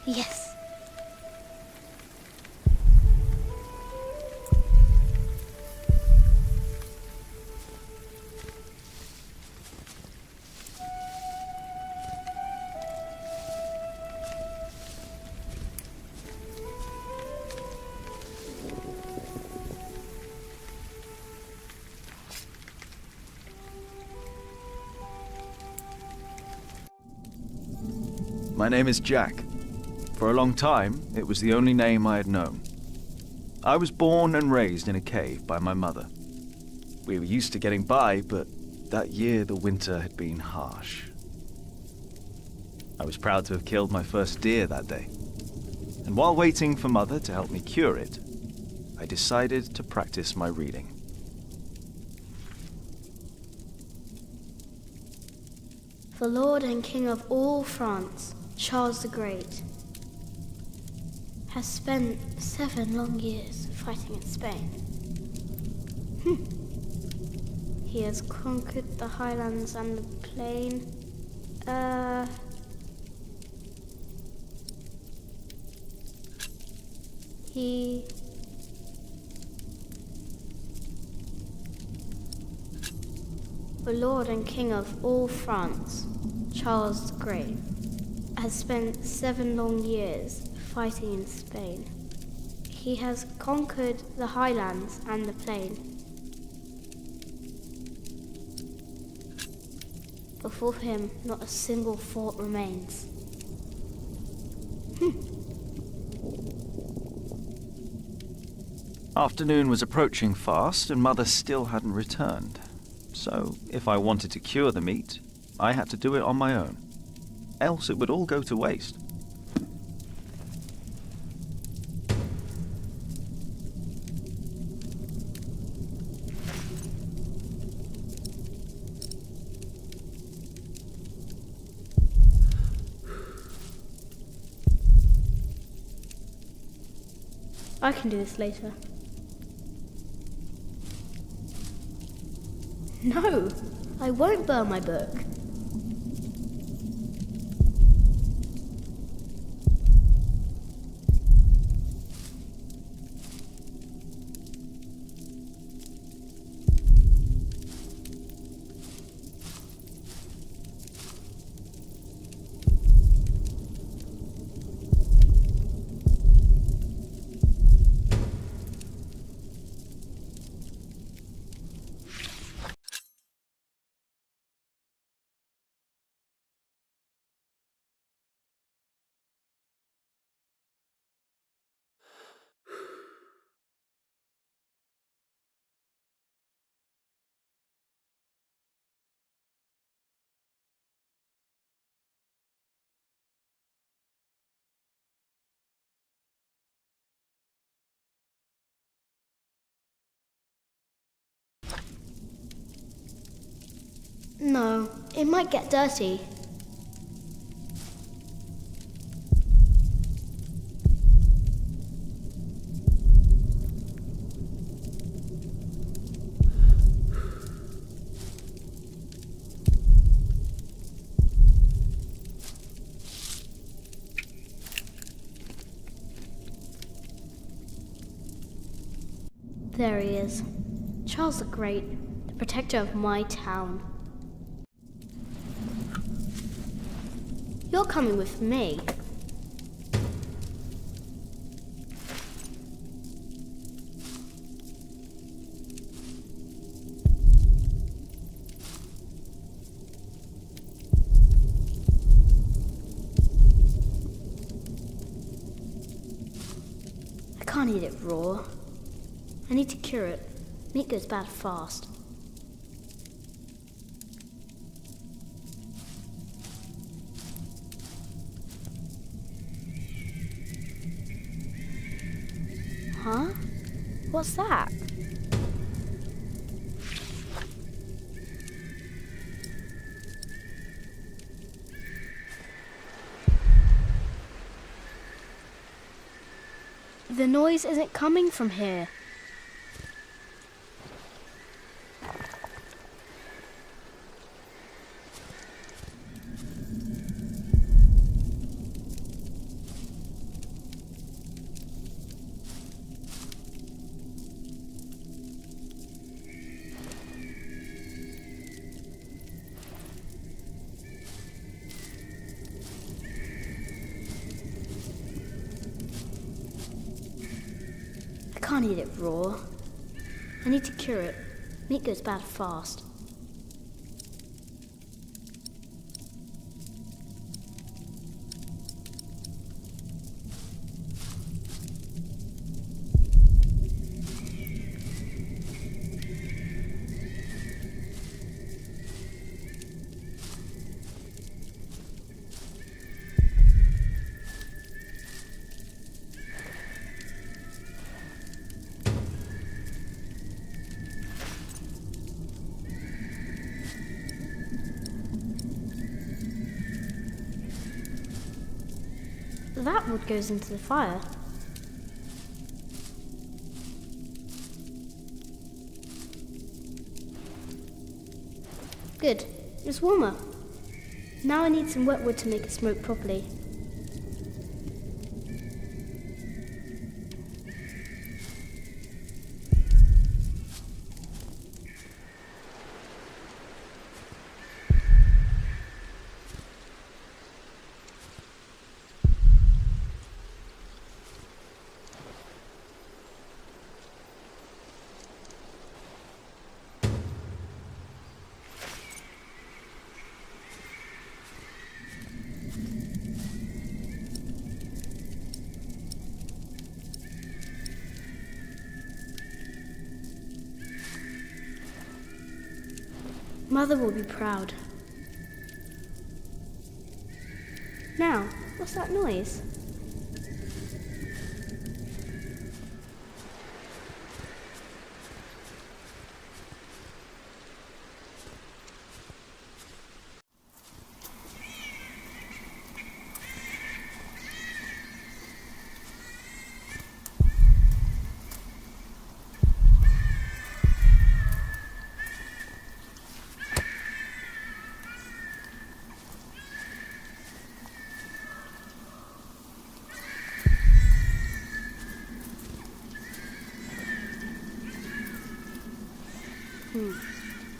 Yes. My name is Jack. For a long time, it was the only name I had known. I was born and raised in a cave by my mother. We were used to getting by, but that year the winter had been harsh. I was proud to have killed my first deer that day. And while waiting for Mother to help me cure it, I decided to practice my reading. The Lord and King of all France, Charles the Great, has spent 7 long years fighting in Spain. He has conquered the highlands and the plain. The Lord and King of all France, Charles the Great, has spent 7 long years fighting in Spain. He has conquered the highlands and the plain. Before him, not a single fort remains. Afternoon was approaching fast, and Mother still hadn't returned. So, if I wanted to cure the meat, I had to do it on my own. Else it would all go to waste. I can do this later. No, I won't burn my book. No, it might get dirty. There he is. Charles the Great, the protector of my town. You're coming with me. I can't eat it raw. I need to cure it. Meat goes bad fast. Huh? What's that? The noise isn't coming from here. can't eat it raw. I need to cure it. Meat goes bad fast. That wood goes into the fire. Good. It's warmer. Now I need some wet wood to make it smoke properly. Mother will be proud. Now, what's that noise?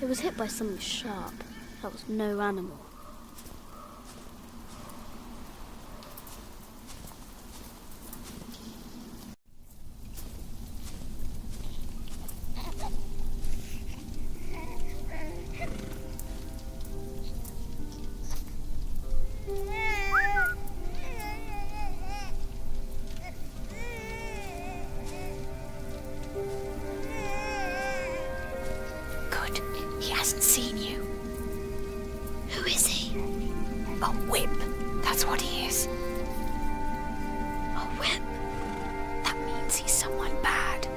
It was hit by something sharp. That was no animal. He hasn't seen you. Who is he? A whip. That's what he is. A whip. That means he's someone bad.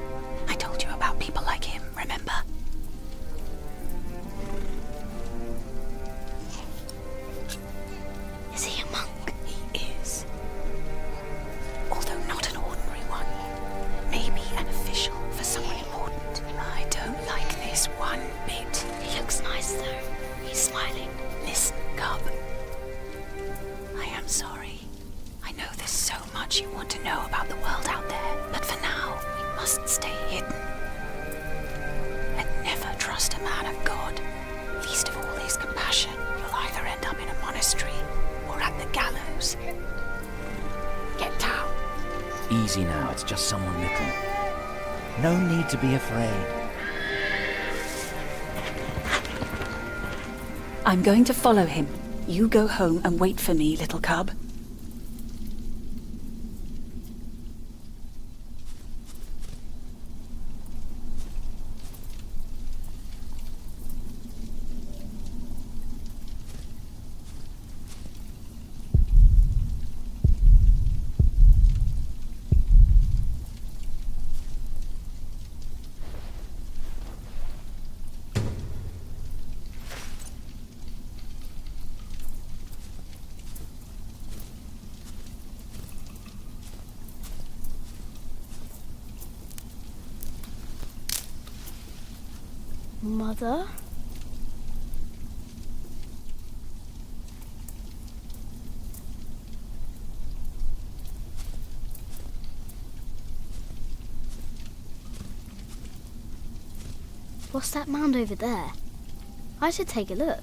I told you about people like him, remember? Is he a monk? He is. Although not an ordinary one. Maybe an official for someone important. I don't like this one bit. He looks nice though. He's smiling. Listen, Cub. I am sorry. I know there's so much you want to know about the world out there, but for now, we must stay hidden. And never trust a man of God. Least of all his compassion. You'll either end up in a monastery or at the gallows. Get down. Easy now, it's just someone little. No need to be afraid. I'm going to follow him. You go home and wait for me, little cub. Mother? What's that mound over there? I should take a look.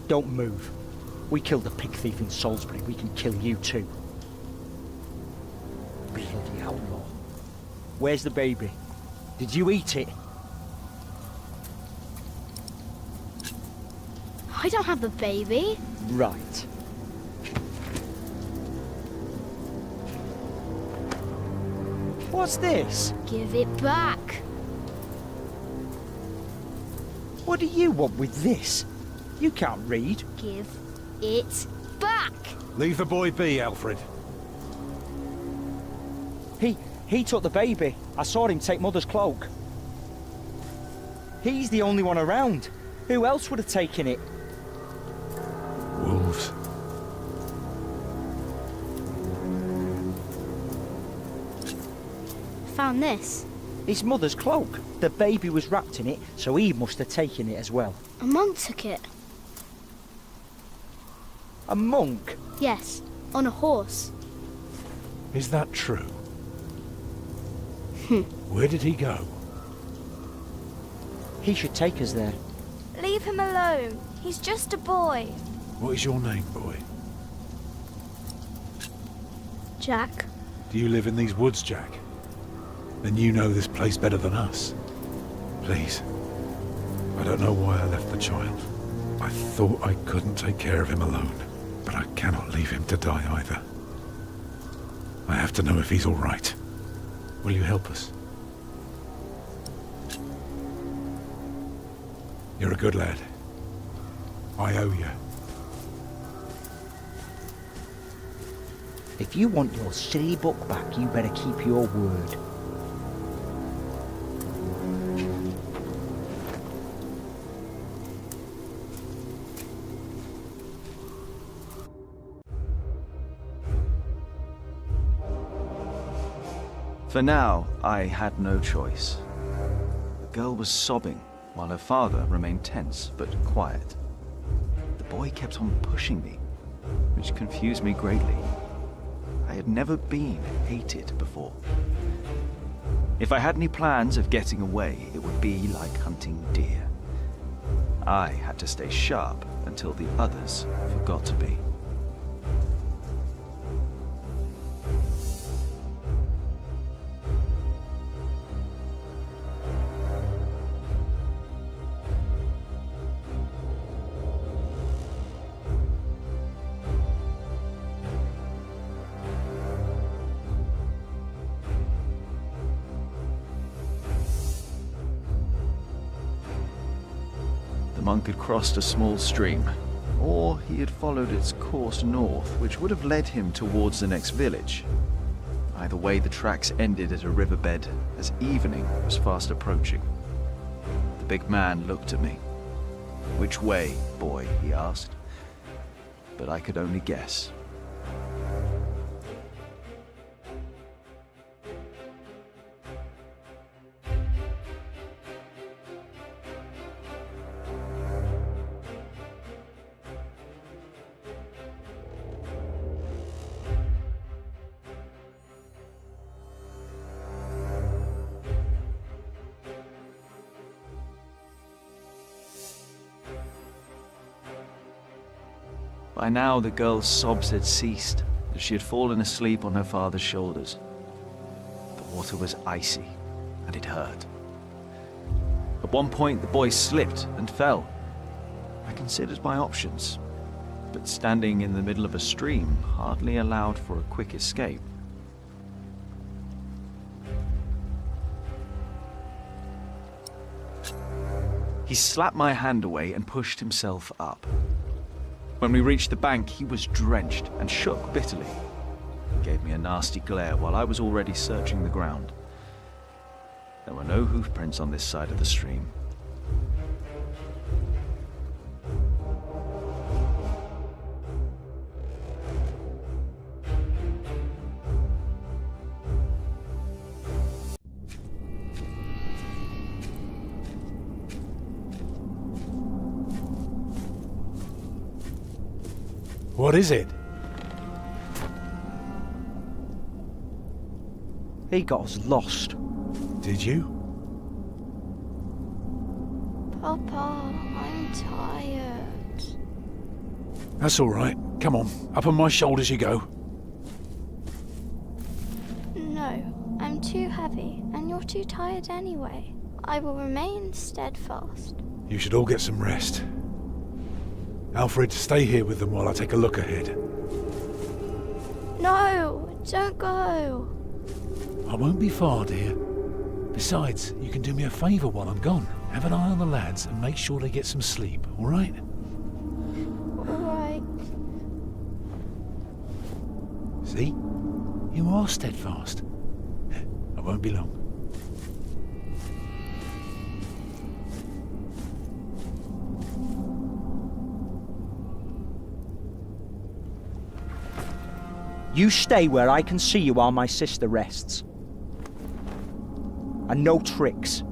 Don't move. We killed a pig thief in Salisbury. We can kill you too. Bloody outlaw. Where's the baby? Did you eat it? I don't have the baby. Right. What's this? Give it back. What do you want with this? You can't read. Give it back. Leave the boy be, Alfred. He took the baby. I saw him take Mother's cloak. He's the only one around. Who else would have taken it? Wolves. Found this. His mother's cloak. The baby was wrapped in it, so he must have taken it as well. A monk took it. A monk? Yes, on a horse. Is that true? Where did he go? He should take us there. Leave him alone. He's just a boy. What is your name, boy? Jack. Do you live in these woods, Jack? Then you know this place better than us. Please. I don't know why I left the child. I thought I couldn't take care of him alone, but I cannot leave him to die either. I have to know if he's all right. Will you help us? You're a good lad. I owe you. If you want your silly book back, you better keep your word. For now, I had no choice. The girl was sobbing, while her father remained tense but quiet. The boy kept on pushing me, which confused me greatly. I had never been hated before. If I had any plans of getting away, it would be like hunting deer. I had to stay sharp until the others forgot to be. The monk had crossed a small stream, or he had followed its course north, which would have led him towards the next village. Either way, the tracks ended at a riverbed as evening was fast approaching. The big man looked at me. "Which way, boy?" he asked. But I could only guess. By now, the girl's sobs had ceased, as she had fallen asleep on her father's shoulders. The water was icy, and it hurt. At one point, the boy slipped and fell. I considered my options, but standing in the middle of a stream hardly allowed for a quick escape. He slapped my hand away and pushed himself up. When we reached the bank, he was drenched and shook bitterly. He gave me a nasty glare while I was already searching the ground. There were no hoofprints on this side of the stream. What is it? He got us lost. Did you? Papa, I'm tired. That's all right. Come on, up on my shoulders you go. No, I'm too heavy, and you're too tired anyway. I will remain steadfast. You should all get some rest. Alfred, stay here with them while I take a look ahead. No, don't go. I won't be far, dear. Besides, you can do me a favour while I'm gone. Have an eye on the lads and make sure they get some sleep, all right? All right. See? You are steadfast. I won't be long. You stay where I can see you while my sister rests. And no tricks.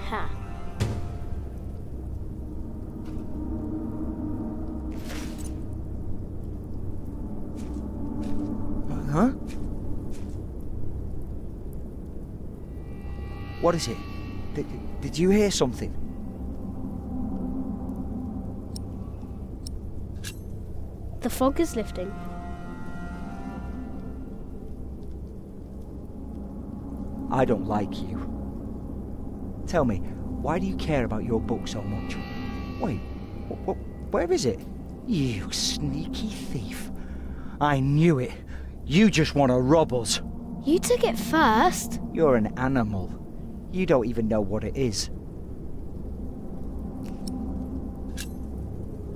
Ha. Huh? What is it? Did you hear something? The fog is lifting. I don't like you. Tell me, why do you care about your book so much? Wait, where is it? You sneaky thief. I knew it. You just want to rob us. You took it first. You're an animal. You don't even know what it is.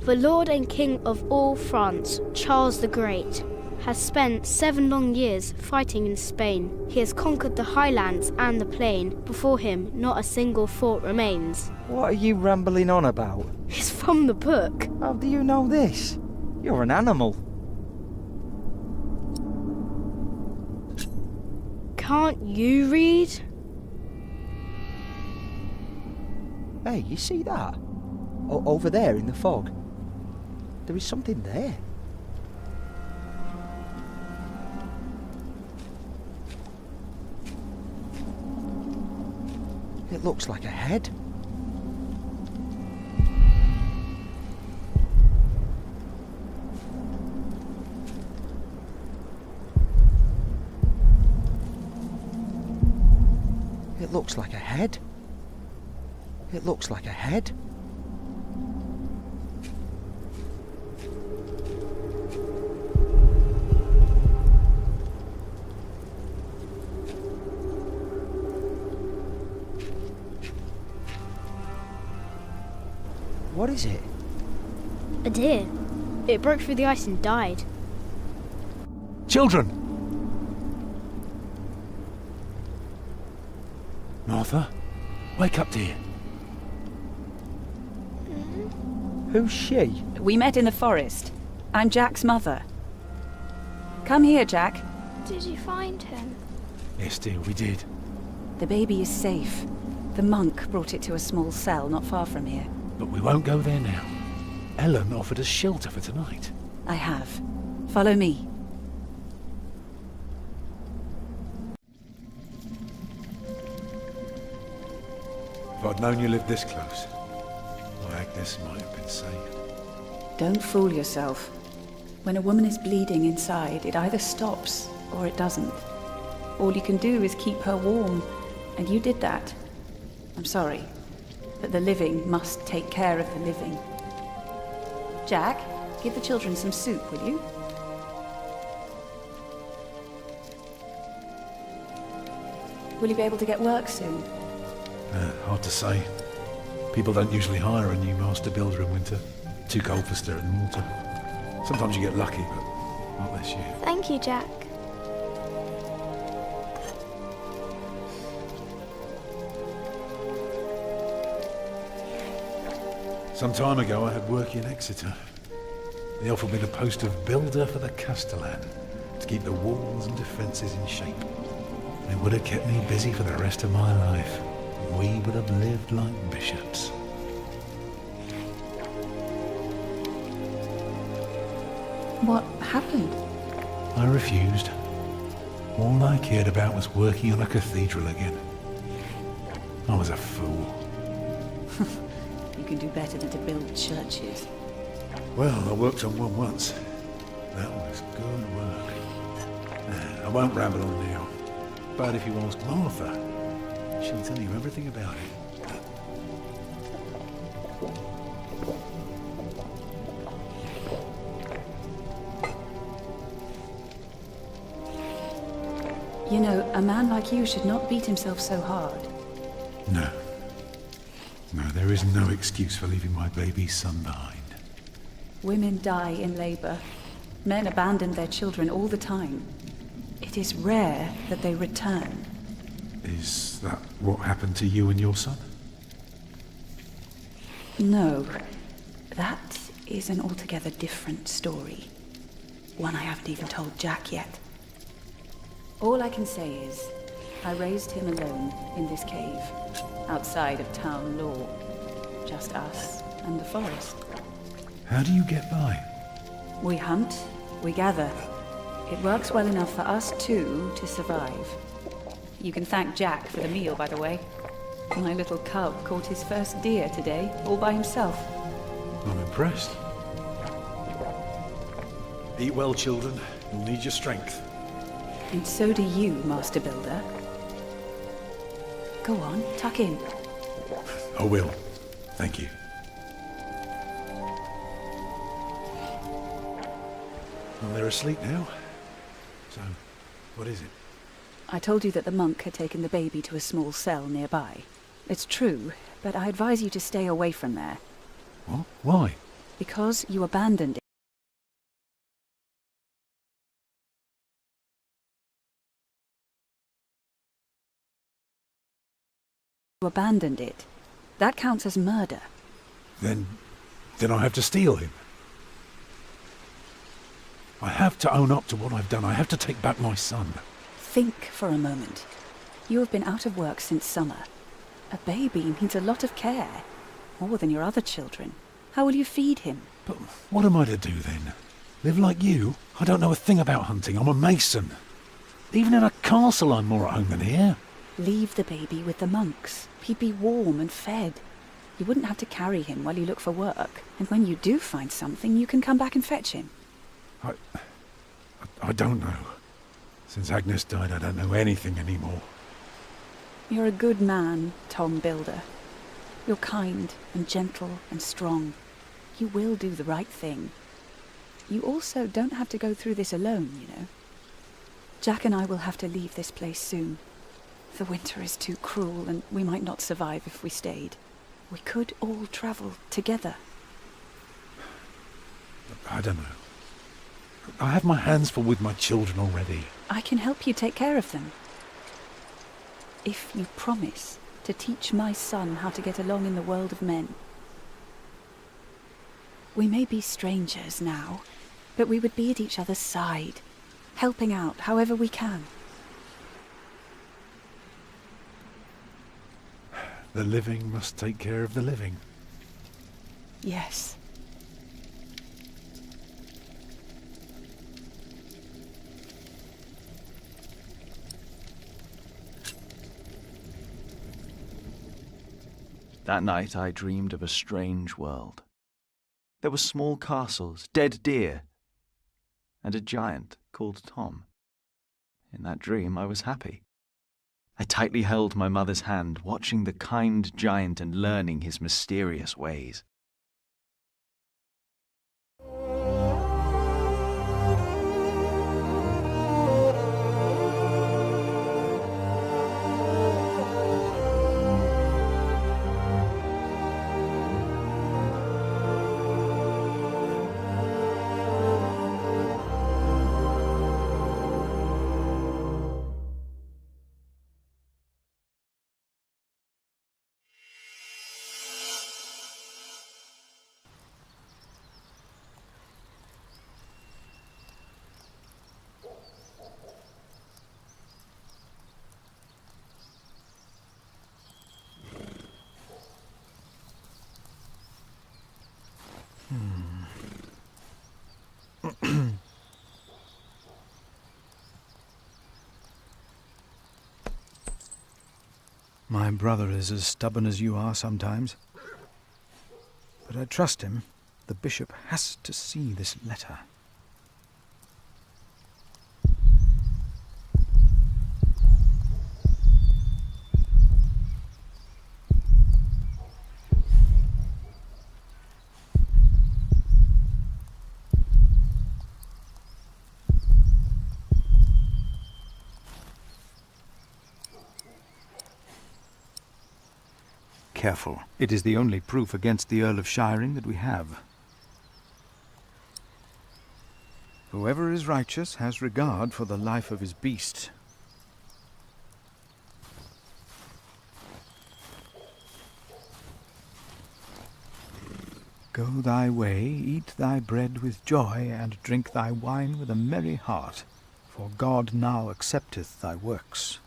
The Lord and King of all France, Charles the Great, has spent 7 long years fighting in Spain. He has conquered the highlands and the plain. Before him, not a single fort remains. What are you rambling on about? It's from the book. How do you know this? You're an animal. Can't you read? Hey, you see that? Over there in the fog. There is something there. It looks like a head. It looks like a head. It looks like a head. What is it? A deer. It broke through the ice and died. Children! Martha, wake up, dear. Who's she? We met in the forest. I'm Jack's mother. Come here, Jack. Did you find him? Yes, dear, we did. The baby is safe. The monk brought it to a small cell not far from here. But we won't go there now. Ellen offered us shelter for tonight. I have. Follow me. If I'd known you lived this close, my Agnes might have been saved. Don't fool yourself. When a woman is bleeding inside, it either stops or it doesn't. All you can do is keep her warm, and you did that. I'm sorry, but the living must take care of the living. Jack, give the children some soup, will you? Will you be able to get work soon? Hard to say. People don't usually hire a new master builder in winter. Too cold for stirring water. Sometimes you get lucky, but not this year. Thank you, Jack. Some time ago I had work in Exeter. They offered me the post of builder for the Castellan to keep the walls and defences in shape. It would have kept me busy for the rest of my life. We would have lived like bishops. What happened? I refused. All I cared about was working on a cathedral again. I was a fool. You can do better than to build churches. Well, I worked on one once. That was good work. I won't ramble on now. But if you ask Martha, she'll tell you everything about it. You know, a man like you should not beat himself so hard. No. No, there is no excuse for leaving my baby son behind. Women die in labor. Men abandon their children all the time. It is rare that they return. Is that what happened to you and your son? No, that is an altogether different story. One I haven't even told Jack yet. All I can say is, I raised him alone in this cave, outside of town law. Just us and the forest. How do you get by? We hunt, we gather. It works well enough for us two to survive. You can thank Jack for the meal, by the way. My little cub caught his first deer today, all by himself. I'm impressed. Eat well, children. You'll need your strength. And so do you, Master Builder. Go on, tuck in. I will. Thank you. Well, they're asleep now. So, what is it? I told you that the monk had taken the baby to a small cell nearby. It's true, but I advise you to stay away from there. What? Why? Because you abandoned it. You abandoned it. That counts as murder. Then I have to steal him. I have to own up to what I've done. I have to take back my son. Think for a moment. You have been out of work since summer. A baby needs a lot of care. More than your other children. How will you feed him? But what am I to do then? Live like you? I don't know a thing about hunting. I'm a mason. Even in a castle I'm more at home than here. Leave the baby with the monks. He'd be warm and fed. You wouldn't have to carry him while you look for work. And when you do find something, you can come back and fetch him. I don't know. Since Agnes died, I don't know anything anymore. You're a good man, Tom Builder. You're kind and gentle and strong. You will do the right thing. You also don't have to go through this alone, you know. Jack and I will have to leave this place soon. The winter is too cruel, and we might not survive if we stayed. We could all travel together. I don't know. I have my hands full with my children already. I can help you take care of them. If you promise to teach my son how to get along in the world of men. We may be strangers now, but we would be at each other's side, helping out however we can. The living must take care of the living. Yes. That night I dreamed of a strange world. There were small castles, dead deer, and a giant called Tom. In that dream I was happy. I tightly held my mother's hand, watching the kind giant and learning his mysterious ways. My brother is as stubborn as you are sometimes. But I trust him. The bishop has to see this letter. Careful. It is the only proof against the Earl of Shiring that we have. Whoever is righteous has regard for the life of his beast. Go thy way, eat thy bread with joy, and drink thy wine with a merry heart, for God now accepteth thy works.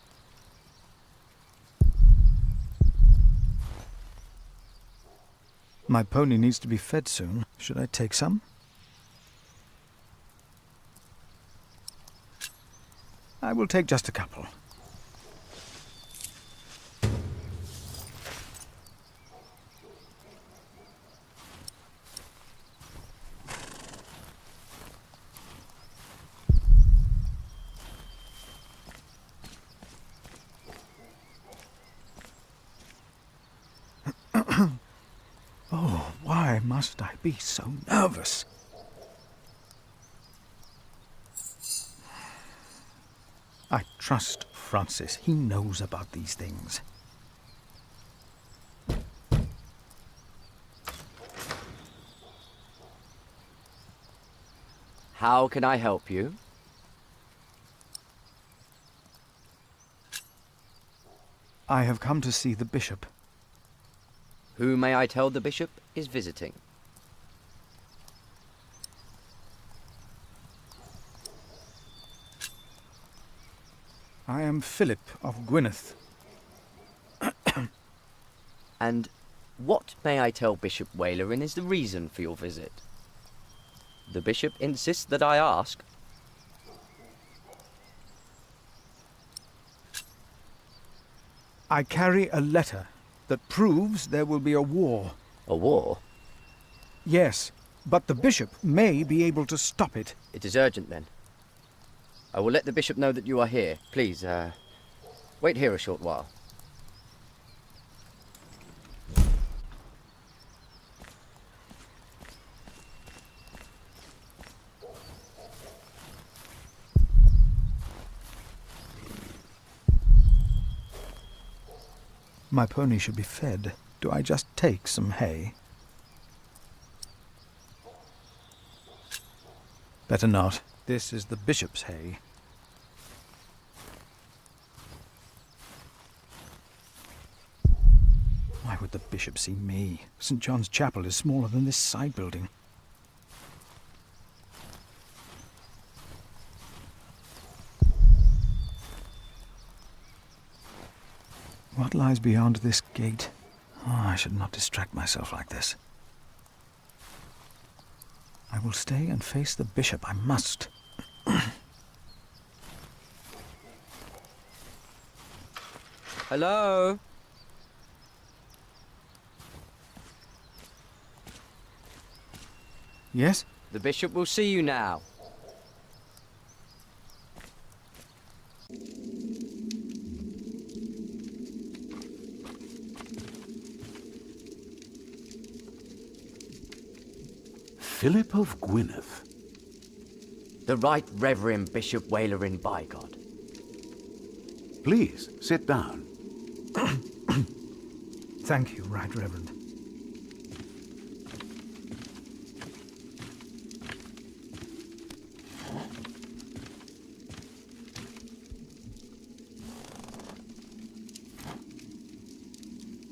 My pony needs to be fed soon. Should I take some? I will take just a couple. Oh, why must I be so nervous? I trust Francis. He knows about these things. How can I help you? I have come to see the bishop. Who may I tell the bishop is visiting? I am Philip of Gwynedd. And what may I tell Bishop Walerin is the reason for your visit? The bishop insists that I ask. I carry a letter that proves there will be a war. A war? Yes, but the bishop may be able to stop it. It is urgent then. I will let the bishop know that you are here. Please, wait here a short while. My pony should be fed. Do I just take some hay? Better not. This is the bishop's hay. Why would the bishop see me? St. John's Chapel is smaller than this side building. What lies beyond this gate? Oh, I should not distract myself like this. I will stay and face the bishop. I must. Hello? Yes? The bishop will see you now. Philip of Gwynedd. The Right Reverend Bishop Wailerin Bygod. Please, sit down. Thank you, Right Reverend.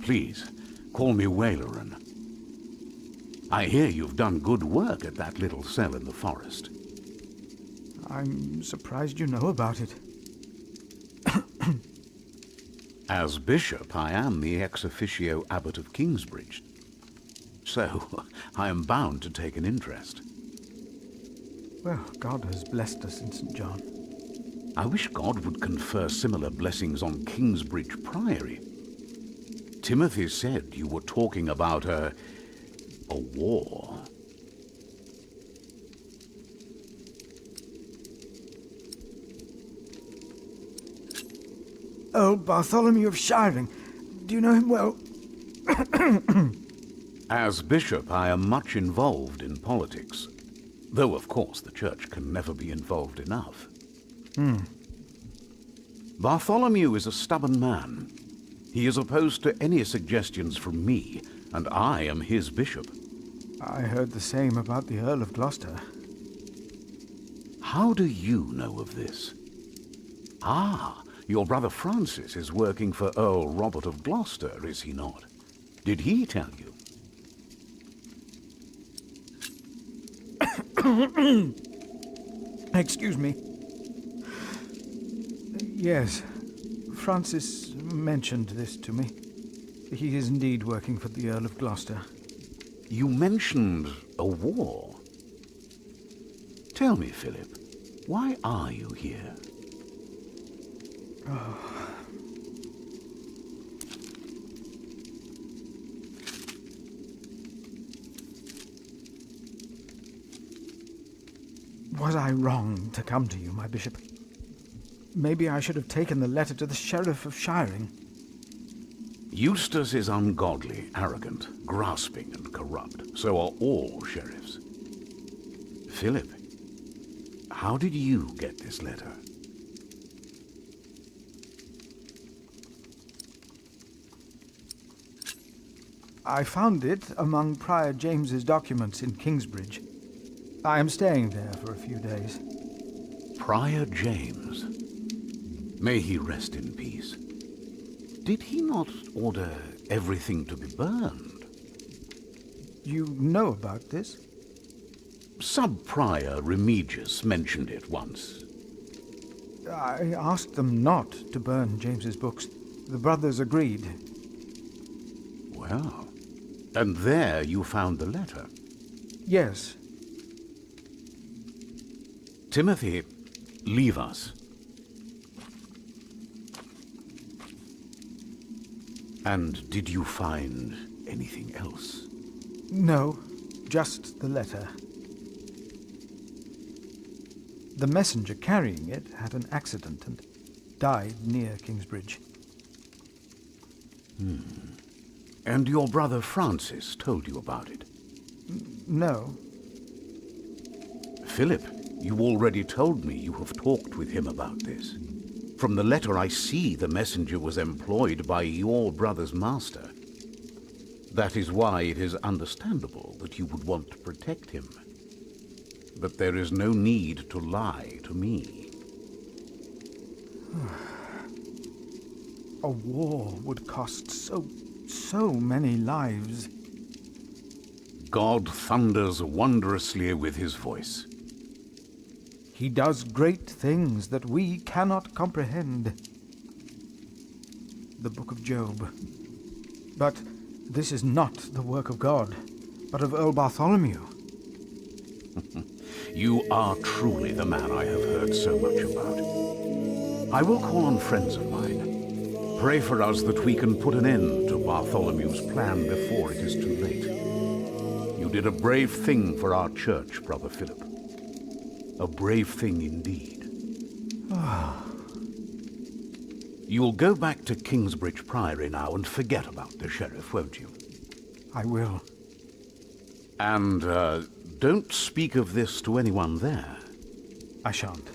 Please, call me Wailerin. I hear you've done good work at that little cell in the forest. I'm surprised you know about it. As bishop, I am the ex officio abbot of Kingsbridge. So, I am bound to take an interest. Well, God has blessed us in St. John. I wish God would confer similar blessings on Kingsbridge Priory. Timothy said you were talking about a war. Oh, Bartholomew of Shiring. Do you know him well? As bishop, I am much involved in politics. Though, of course, the church can never be involved enough. Bartholomew is a stubborn man. He is opposed to any suggestions from me, and I am his bishop. I heard the same about the Earl of Gloucester. How do you know of this? Ah, your brother Francis is working for Earl Robert of Gloucester, is he not? Did he tell you? Excuse me. Yes, Francis mentioned this to me. He is indeed working for the Earl of Gloucester. You mentioned a war. Tell me, Philip, why are you here? Was I wrong to come to you, my bishop? Maybe I should have taken the letter to the Sheriff of Shiring. Eustace is ungodly, arrogant, grasping, and corrupt. So are all sheriffs. Philip, how did you get this letter? I found it among Prior James's documents in Kingsbridge. I am staying there for a few days. Prior James. May he rest in peace. Did he not order everything to be burned? You know about this? Sub-Prior Remigius mentioned it once. I asked them not to burn James's books. The brothers agreed. Well, and there you found the letter. Yes. Timothy, leave us. And did you find anything else? No, just the letter. The messenger carrying it had an accident and died near Kingsbridge. And your brother Francis told you about it? No. Philip, you already told me you have talked with him about this. From the letter I see the messenger was employed by your brother's master. That is why it is understandable that you would want to protect him. But there is no need to lie to me. A war would cost so many lives. God thunders wondrously with his voice. He does great things that we cannot comprehend. The Book of Job. But this is not the work of God, but of Earl Bartholomew. You are truly the man I have heard so much about. I will call on friends of mine. Pray for us that we can put an end to Bartholomew's plan before it is too late. You You did a brave thing for our church, Brother Philip. A brave thing indeed. You'll go back to Kingsbridge Priory now and forget about the sheriff, won't you? I will. And, don't speak of this to anyone there. I shan't.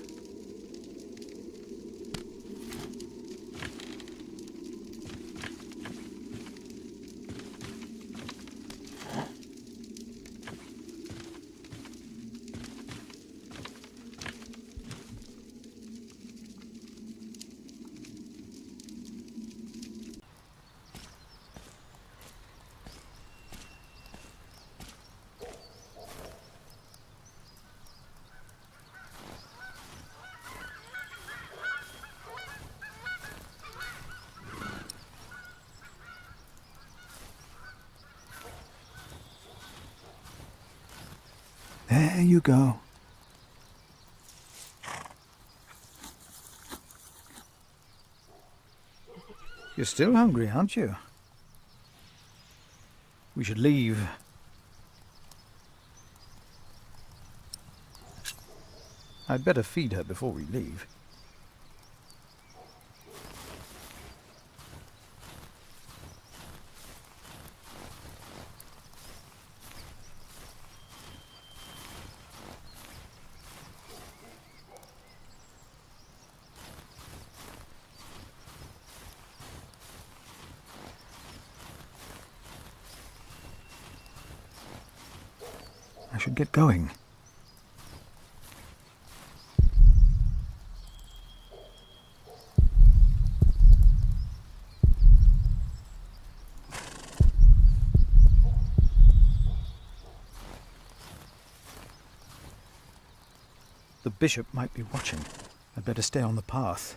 There you go. You're still hungry, aren't you? We should leave. I'd better feed her before we leave. I should get going. The bishop might be watching. I'd better stay on the path.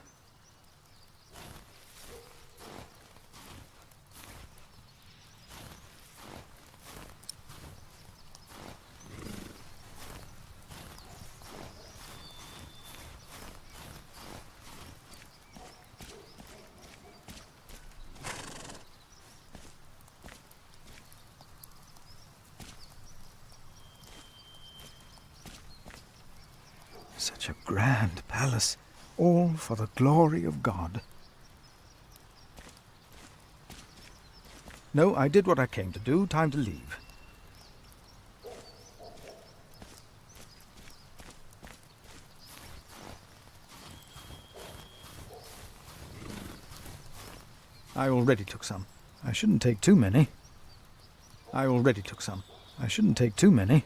Such a grand palace, all for the glory of God. No, I did what I came to do. Time to leave. I already took some. I shouldn't take too many. I already took some. I shouldn't take too many.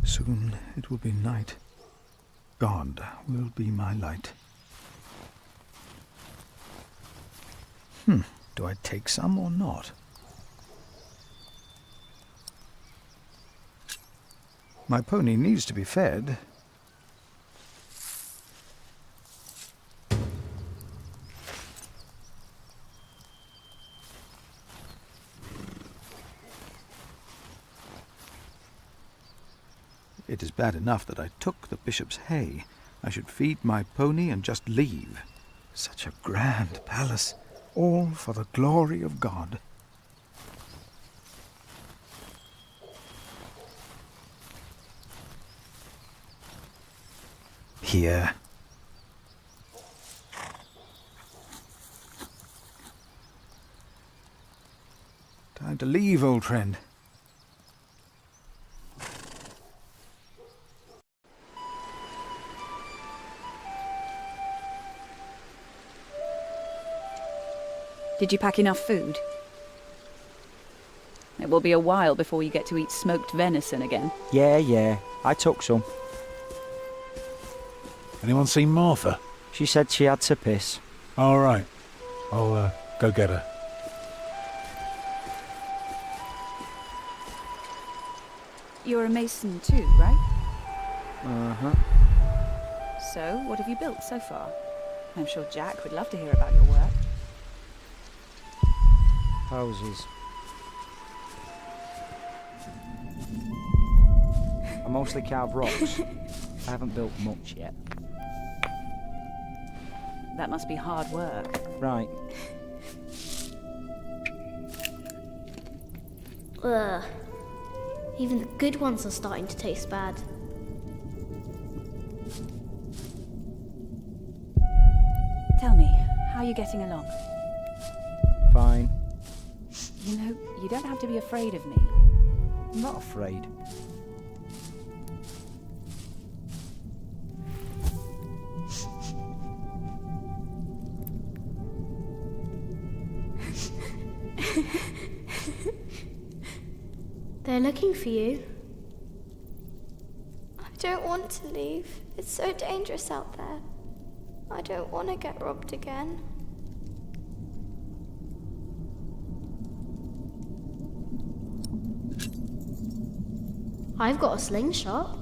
Soon it will be night. God will be my light. Do I take some or not? My pony needs to be fed. It is bad enough that I took the bishop's hay. I should feed my pony and just leave. Such a grand palace, all for the glory of God. Here. Time to leave, old friend. Did you pack enough food? It will be a while before you get to eat smoked venison again. Yeah, I took some. Anyone seen Martha? She said she had to piss. All right. I'll go get her. You're a mason too, right? Uh-huh. So, what have you built so far? I'm sure Jack would love to hear about your work. Houses. I mostly carve rocks. I haven't built much yet. That must be hard work. Right. Ugh. Even the good ones are starting to taste bad. Tell me, how are you getting along? Fine. You know, you don't have to be afraid of me. I'm not afraid. They're looking for you. I don't want to leave. It's so dangerous out there. I don't want to get robbed again. I've got a slingshot.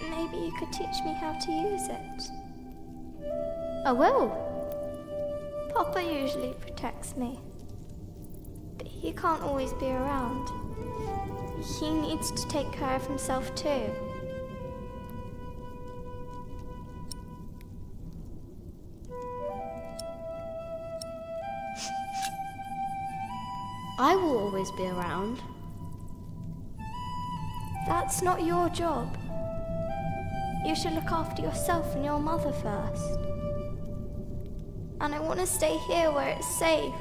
Maybe you could teach me how to use it. I will. Papa usually protects me. But he can't always be around. He needs to take care of himself too. I will always be around. That's not your job. You should look after yourself and your mother first. And I want to stay here where it's safe.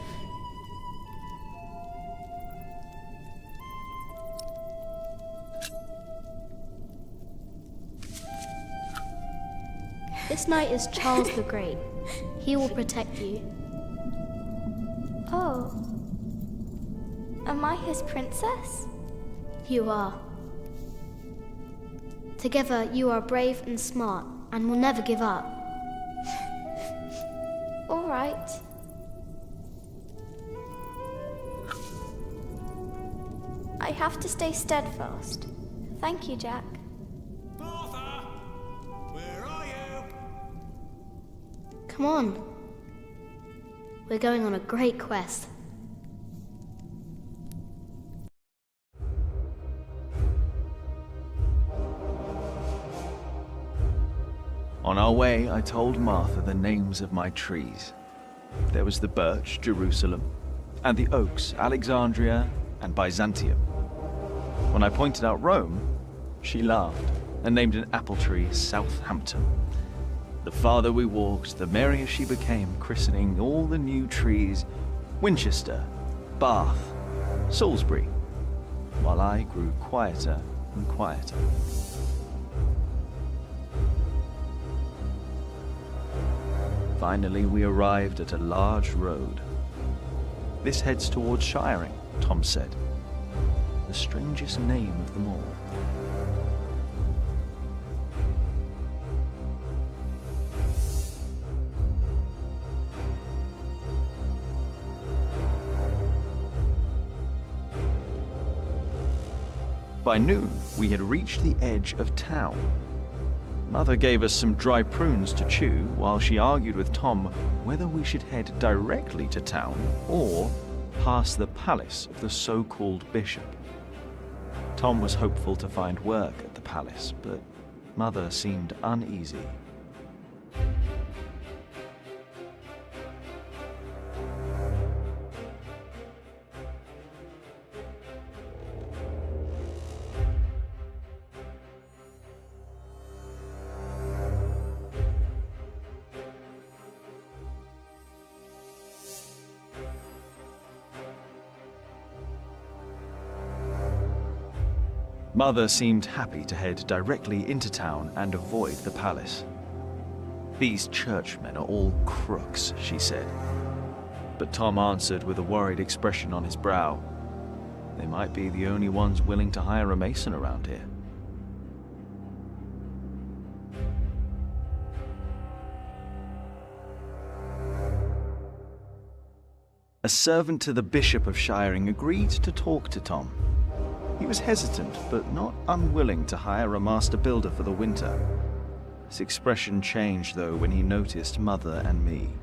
This knight is Charles the Great. He will protect you. Oh. Am I his princess? You are. Together, you are brave and smart, and will never give up. All right. I have to stay steadfast. Thank you, Jack. Martha! Where are you? Come on. We're going on a great quest. On our way, I told Martha the names of my trees. There was the birch, Jerusalem, and the oaks, Alexandria and Byzantium. When I pointed out Rome, she laughed and named an apple tree Southampton. The farther we walked, the merrier she became, christening all the new trees Winchester, Bath, Salisbury, while I grew quieter and quieter. Finally, we arrived at a large road. This heads towards Shiring, Tom said. The strangest name of them all. By noon, we had reached the edge of town. Mother gave us some dry prunes to chew while she argued with Tom whether we should head directly to town or past the palace of the so-called bishop. Tom was hopeful to find work at the palace, but Mother seemed uneasy. Mother seemed happy to head directly into town and avoid the palace. These churchmen are all crooks, she said. But Tom answered with a worried expression on his brow. They might be the only ones willing to hire a mason around here. A servant to the Bishop of Shiring agreed to talk to Tom. He was hesitant, but not unwilling to hire a master builder for the winter. His expression changed, though, when he noticed Mother and me.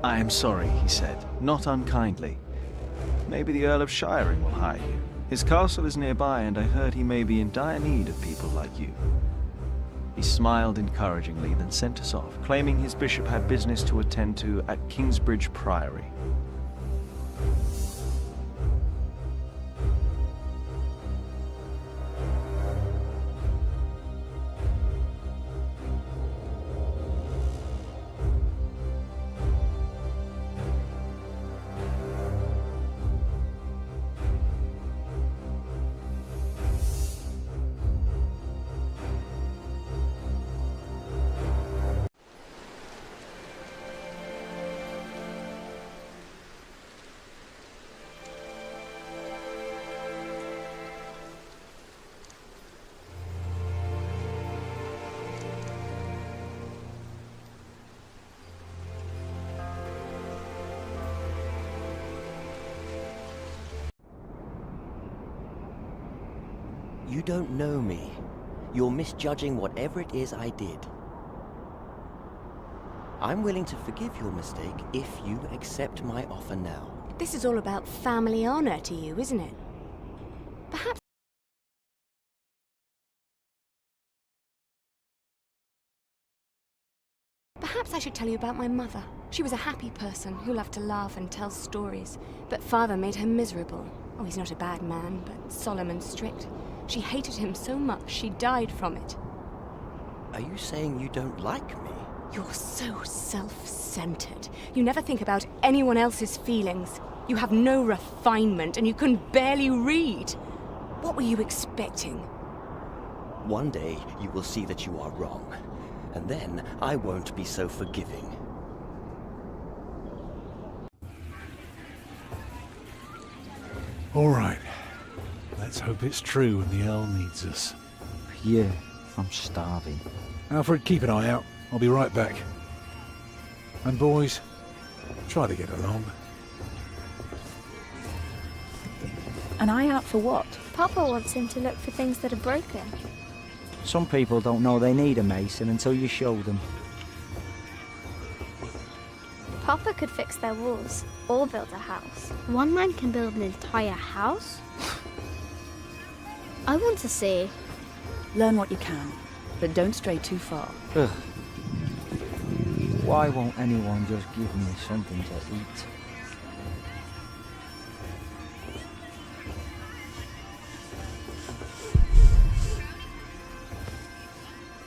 "I am sorry," he said, not unkindly. "Maybe the Earl of Shiring will hire you. His castle is nearby, and I heard he may be in dire need of people like you. He smiled encouragingly, then sent us off, claiming his bishop had business to attend to at Kingsbridge Priory. You don't know me. You're misjudging whatever it is I did. I'm willing to forgive your mistake if you accept my offer now. This is all about family honor to you, isn't it? Perhaps I should tell you about my mother. She was a happy person who loved to laugh and tell stories, but father made her miserable. Oh, he's not a bad man, but solemn and strict. She hated him so much she died from it. Are you saying you don't like me? You're so self-centered. You never think about anyone else's feelings. You have no refinement, and you can barely read. What were you expecting? One day you will see that you are wrong, and then I won't be so forgiving. All right. Let's hope it's true and the Earl needs us. Yeah, I'm starving. Alfred, keep an eye out. I'll be right back. And boys, try to get along. An eye out for what? Papa wants him to look for things that are broken. Some people don't know they need a mason until you show them. Papa could fix their walls or build a house. One man can build an entire house? I want to see. Learn what you can, but don't stray too far. Ugh. Why won't anyone just give me something to eat?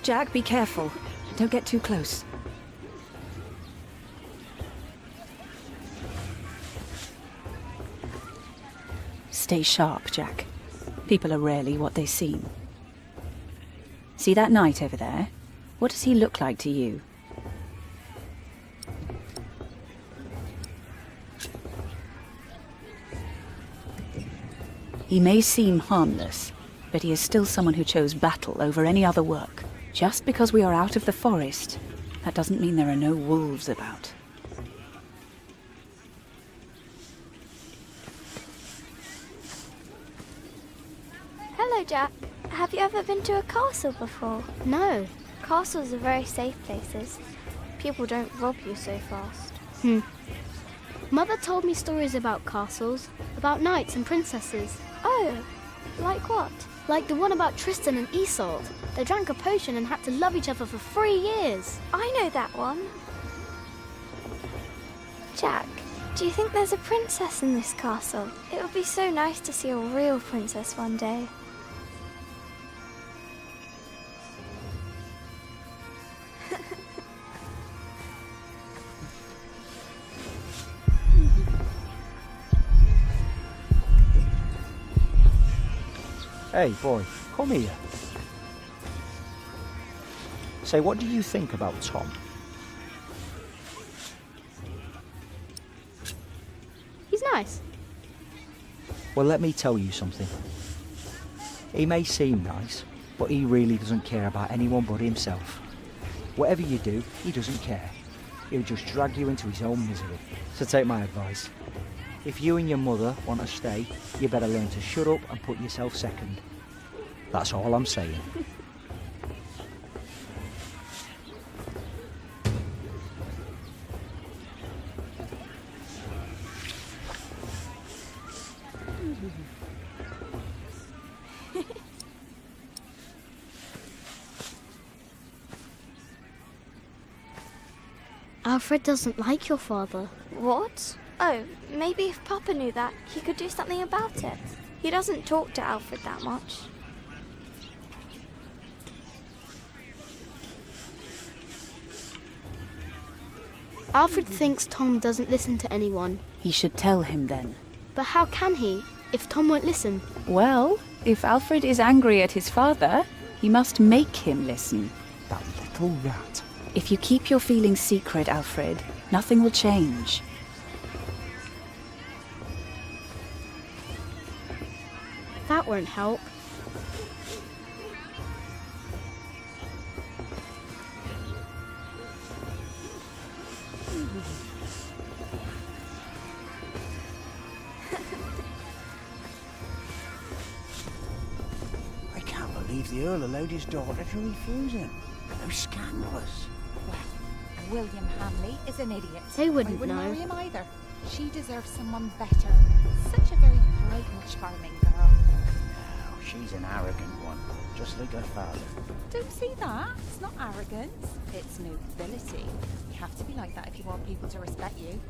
Jack, be careful. Don't get too close. Stay sharp, Jack. People are rarely what they seem. See that knight over there? What does he look like to you? He may seem harmless, but he is still someone who chose battle over any other work. Just because we are out of the forest, that doesn't mean there are no wolves about. Hello, Jack. Have you ever been to a castle before? No. Castles are very safe places. People don't rob you so fast. Mother told me stories about castles, about knights and princesses. Oh, like what? Like the one about Tristan and Isolde. They drank a potion and had to love each other for 3 years. I know that one. Jack, do you think there's a princess in this castle? It would be so nice to see a real princess one day. Hey, boy, come here. Say, what do you think about Tom? He's nice. Well, let me tell you something. He may seem nice, but he really doesn't care about anyone but himself. Whatever you do, he doesn't care. He'll just drag you into his own misery. So take my advice. If you and your mother want to stay, you better learn to shut up and put yourself second. That's all I'm saying. Alfred doesn't like your father. What? Oh, maybe if Papa knew that, he could do something about it. He doesn't talk to Alfred that much. Alfred thinks Tom doesn't listen to anyone. He should tell him then. But how can he, if Tom won't listen? Well, if Alfred is angry at his father, he must make him listen. That little rat. If you keep your feelings secret, Alfred, nothing will change. That won't help. I can't believe the Earl allowed his daughter to refuse him. How scandalous. Well, William Hamley is an idiot. They wouldn't I wouldn't know. marry him either. She deserves someone better. Such a very bright and charming girl. Oh, she's an arrogant one, just like her father. Don't see that. It's not arrogance. It's nobility. You have to be like that if you want people to respect you.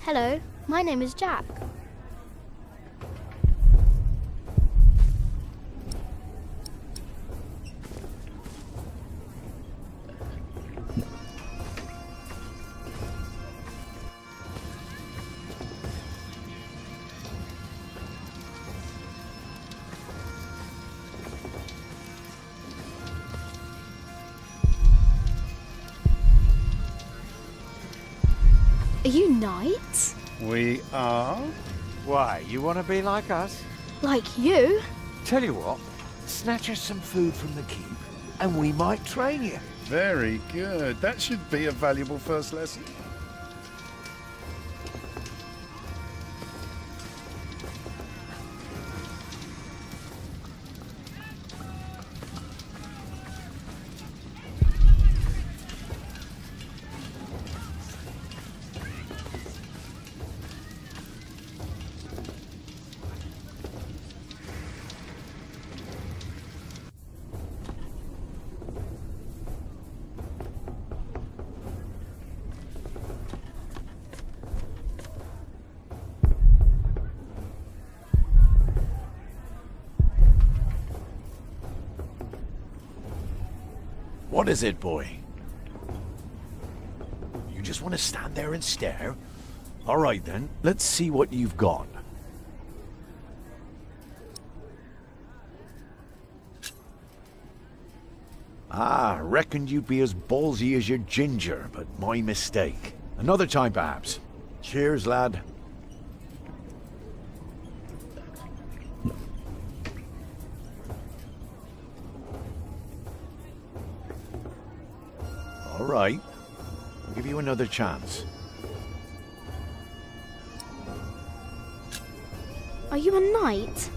Hello, my name is Jack. Are you knights? We are? Why, you want to be like us? Like you? Tell you what, snatch us some food from the keep, and we might train you. Very good. That should be a valuable first lesson. What is it, boy? You just want to stand there and stare? All right, then. Let's see what you've got. Ah, reckoned you'd be as ballsy as your ginger, but my mistake. Another time, perhaps. Cheers, lad. All right. I'll give you another chance. Are you a knight?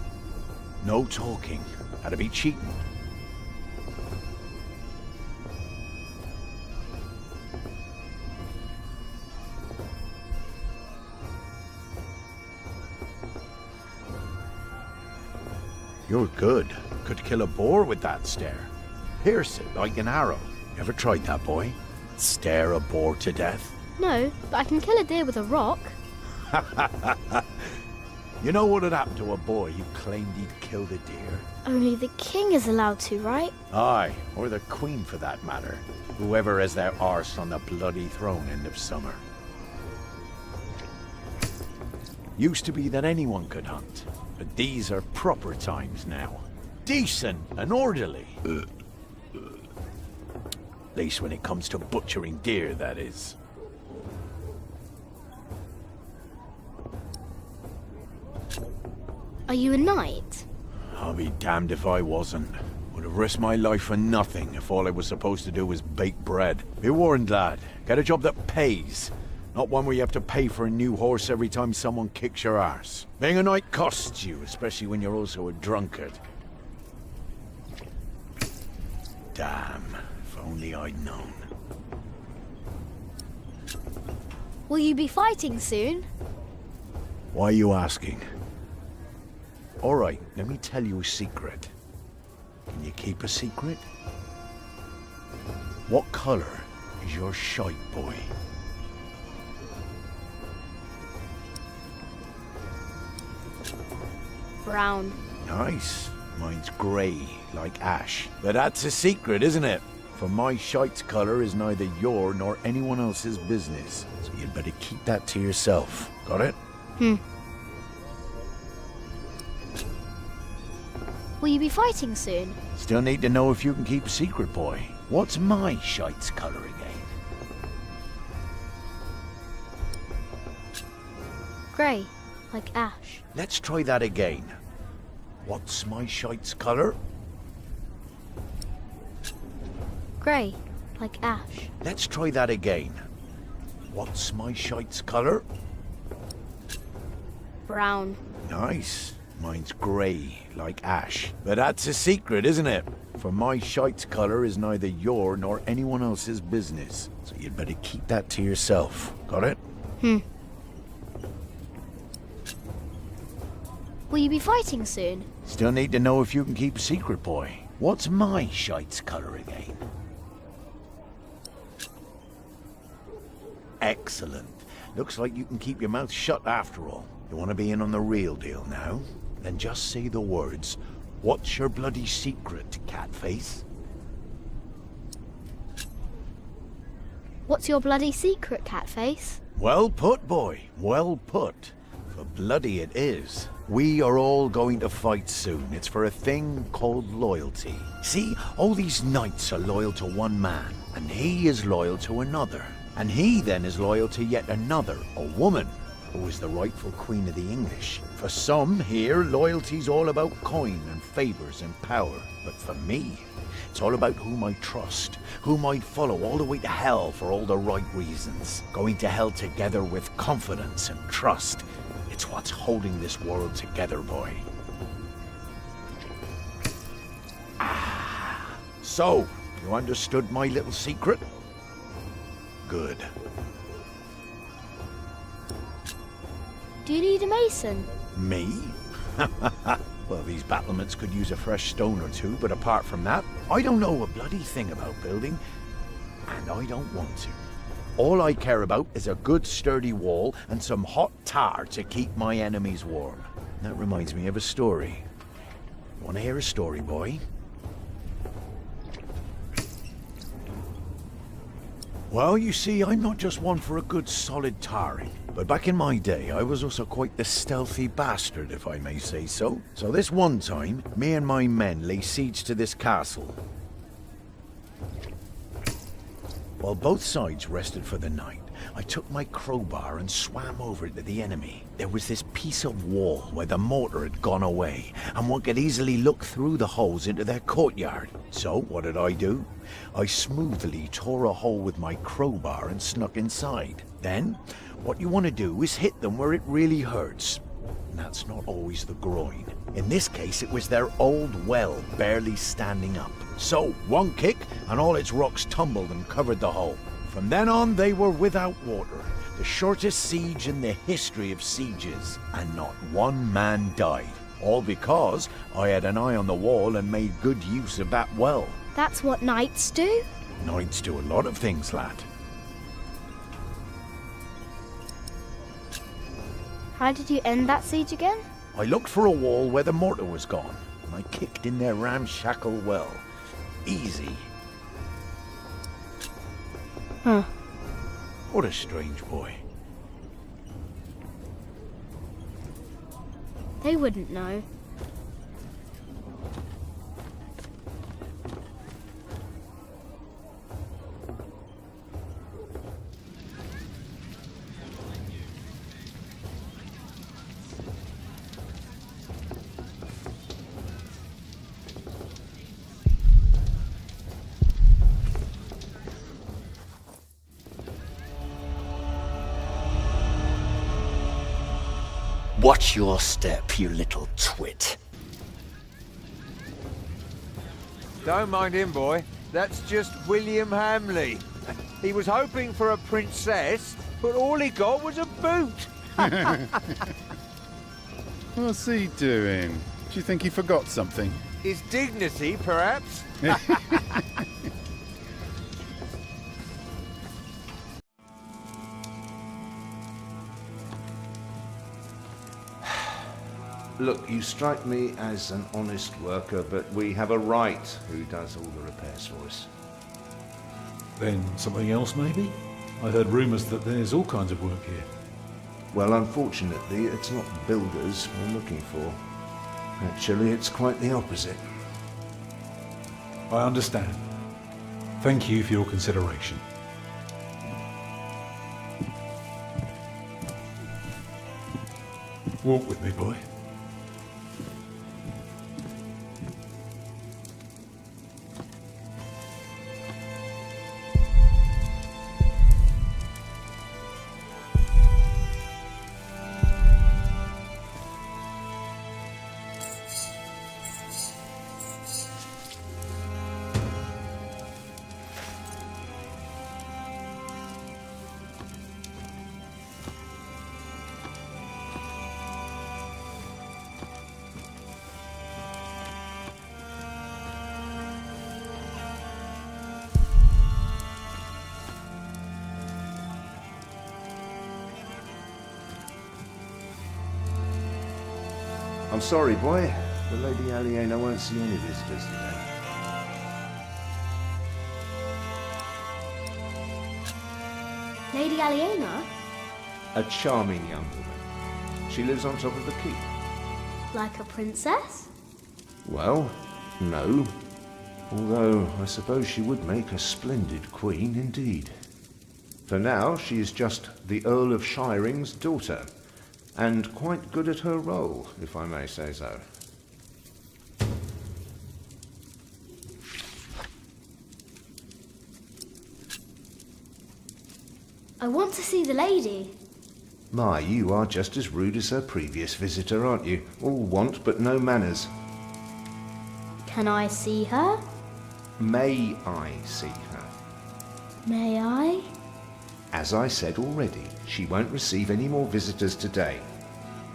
No talking. That'd be cheating. You're good. Could kill a boar with that stare. Pierce it like an arrow. Ever tried that, boy? Stare a boar to death? No, but I can kill a deer with a rock. You know what had happened to a boy who claimed he'd killed a deer? Only the king is allowed to, right? Aye, or the queen for that matter. Whoever has their arse on the bloody throne end of summer. Used to be that anyone could hunt, but these are proper times now. Decent and orderly. At least when it comes to butchering deer, that is. Are you a knight? I'll be damned if I wasn't. Would have risked my life for nothing if all I was supposed to do was bake bread. Be warned, lad. Get a job that pays. Not one where you have to pay for a new horse every time someone kicks your arse. Being a knight costs you, especially when you're also a drunkard. Damn, if only I'd known. Will you be fighting soon? Why are you asking? Alright, let me tell you a secret. Can you keep a secret? What colour is your shite, boy? Brown. Nice. Mine's grey, like ash. But that's a secret, isn't it? For my shite's colour is neither your nor anyone else's business. So you'd better keep that to yourself. Got it? Will you be fighting soon? Still need to know if you can keep a secret, boy. What's my shite's colour again? Grey, like ash. Let's try that again. What's my shite's colour? Grey, like ash. Let's try that again. What's my shite's colour? Brown. Nice. Mine's grey, like ash. But that's a secret, isn't it? For my shite's colour is neither your nor anyone else's business. So you'd better keep that to yourself. Got it? Will you be fighting soon? Still need to know if you can keep a secret, boy. What's my shite's colour again? Excellent. Looks like you can keep your mouth shut after all. You want to be in on the real deal now? Then just say the words, "What's your bloody secret, Catface?" What's your bloody secret, Catface? Well put, boy. Well put. For bloody it is. We are all going to fight soon. It's for a thing called loyalty. See, all these knights are loyal to one man, and he is loyal to another. And he then is loyal to yet another, a woman, who is the rightful queen of the English. For some here, loyalty's all about coin and favours and power. But for me, it's all about whom I trust, whom I'd follow all the way to hell for all the right reasons. Going to hell together with confidence and trust. It's what's holding this world together, boy. So, you understood my little secret? Good. Do you need a mason? Me? Well, these battlements could use a fresh stone or two, but apart from that, I don't know a bloody thing about building, and I don't want to. All I care about is a good sturdy wall and some hot tar to keep my enemies warm. That reminds me of a story. Want to hear a story, boy? Well, you see, I'm not just one for a good solid tarring. But back in my day, I was also quite the stealthy bastard, if I may say so. So this one time, me and my men lay siege to this castle. While both sides rested for the night, I took my crowbar and swam over to the enemy. There was this piece of wall where the mortar had gone away, and one could easily look through the holes into their courtyard. So, what did I do? I smoothly tore a hole with my crowbar and snuck inside. Then, what you want to do is hit them where it really hurts. And that's not always the groin. In this case, it was their old well barely standing up. So, one kick, and all its rocks tumbled and covered the hole. From then on, they were without water. The shortest siege in the history of sieges. And not one man died. All because I had an eye on the wall and made good use of that well. That's what knights do? Knights do a lot of things, lad. How did you end that siege again? I looked for a wall where the mortar was gone, and I kicked in their ramshackle well. Easy. Huh. What a strange boy. They wouldn't know. Watch your step, you little twit. Don't mind him, boy. That's just William Hamley. He was hoping for a princess, but all he got was a boot. What's he doing? Do you think he forgot something? His dignity, perhaps? Look, you strike me as an honest worker, but we have a right who does all the repairs for us. Then something else, maybe? I heard rumours that there's all kinds of work here. Well, unfortunately, it's not builders we're looking for. Actually, it's quite the opposite. I understand. Thank you for your consideration. Walk with me, boy. I'm sorry, boy. The Lady Aliena won't see any visitors today. Lady Aliena? A charming young woman. She lives on top of the keep. Like a princess? Well, no. Although, I suppose she would make a splendid queen indeed. For now, she is just the Earl of Shiring's daughter, and quite good at her role, if I may say so. I want to see the lady. My, you are just as rude as her previous visitor, aren't you? All want but no manners. Can I see her? May I see her? May I? As I said already, she won't receive any more visitors today.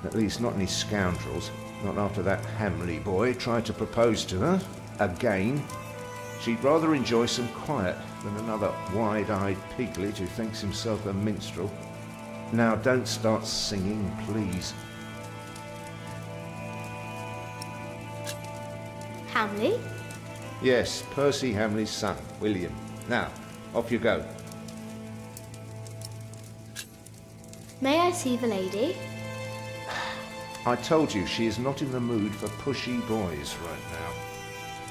At least not any scoundrels. Not after that Hamley boy tried to propose to her. Again. She'd rather enjoy some quiet than another wide-eyed piglet who thinks himself a minstrel. Now don't start singing, please. Hamley? Yes, Percy Hamley's son, William. Now, off you go. May I see the lady? I told you she is not in the mood for pushy boys right now.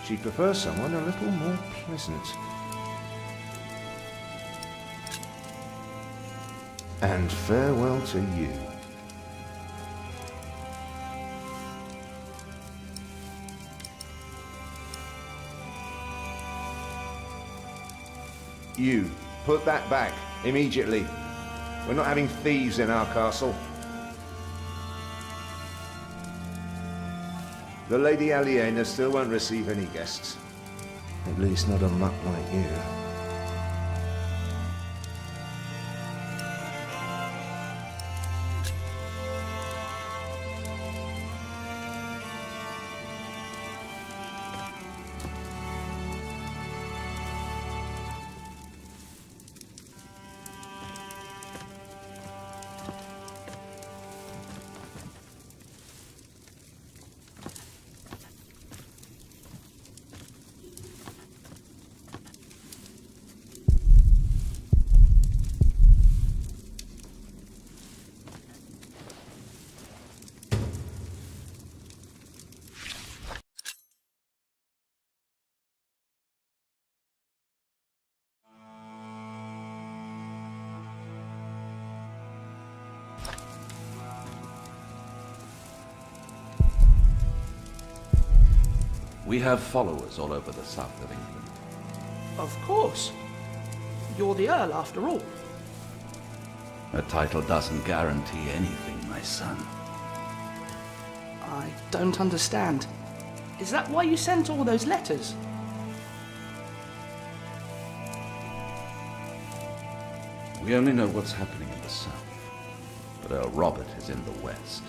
She prefers someone a little more pleasant. And farewell to you. You, put that back, immediately. We're not having thieves in our castle. The Lady Aliena still won't receive any guests. At least not a mutt like you. We have followers all over the south of England. Of course. You're the Earl, after all. A title doesn't guarantee anything, my son. I don't understand. Is that why you sent all those letters? We only know what's happening in the south, but Earl Robert is in the west.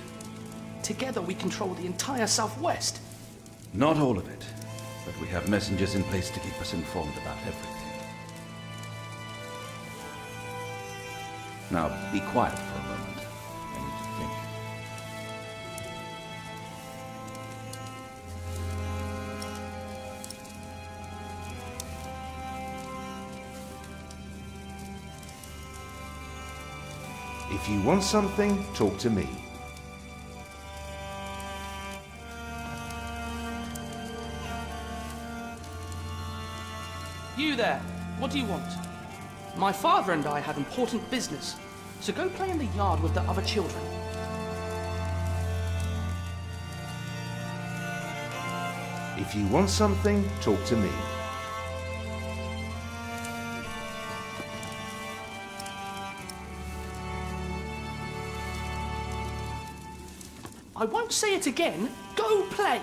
Together we control the entire southwest. Not all of it, but we have messengers in place to keep us informed about everything. Now, be quiet for a moment. I need to think. If you want something, talk to me. You there, what do you want? My father and I have important business, so go play in the yard with the other children. If you want something, talk to me. I won't say it again. Go play!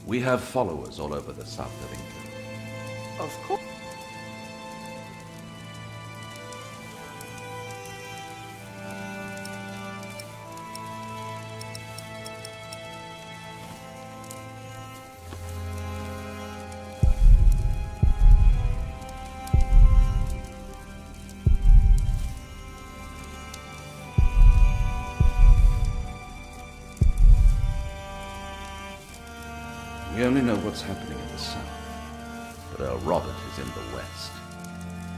We have followers all over the south of England. Of course. We only know what's happening in the south, but Earl Robert is in the west.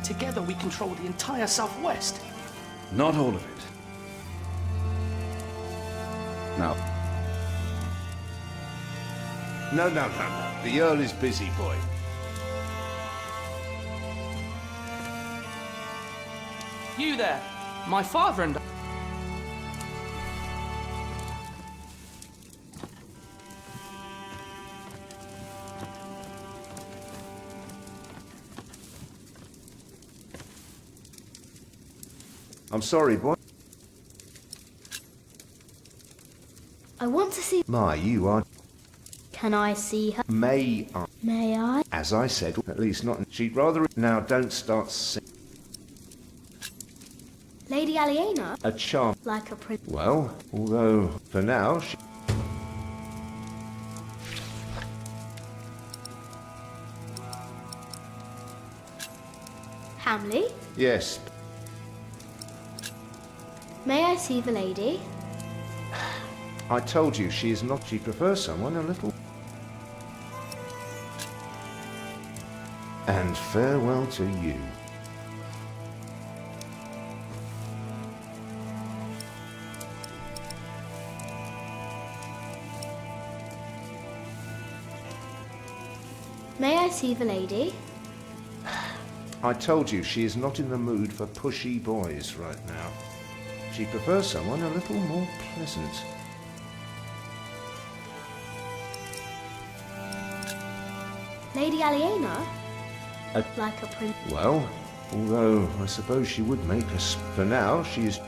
Together we control the entire southwest. Not all of it. Now, No. The Earl is busy, boy. You there, my father and I... I'm sorry, boy. I want to see... My, you are... Can I see her? May I? May I? As I said, at least not... She'd rather... Now, don't start singing. Lady Aliena? A charm. Like a prince. Well, although, for now, she... Hamley? Yes. May I see the lady? I told you she is not... She prefers someone a little... And farewell to you. May I see the lady? I told you she is not in the mood for pushy boys right now. She prefers someone a little more pleasant. Lady Aliena? Like a prince. Well, although I suppose she would make us... For now, she is...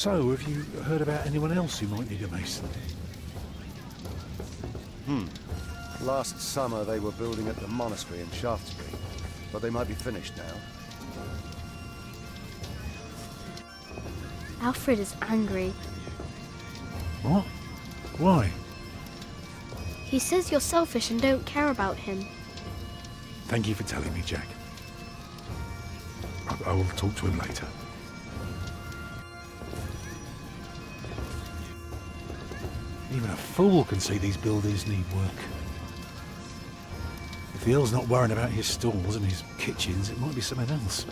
So, have you heard about anyone else who might need a mason? Last summer they were building at the monastery in Shaftesbury, but they might be finished now. Alfred is angry. What? Why? He says you're selfish and don't care about him. Thank you for telling me, Jack. I will talk to him later. Even a fool can see these buildings need work. If the Earl's not worrying about his stalls and his kitchens, it might be something else.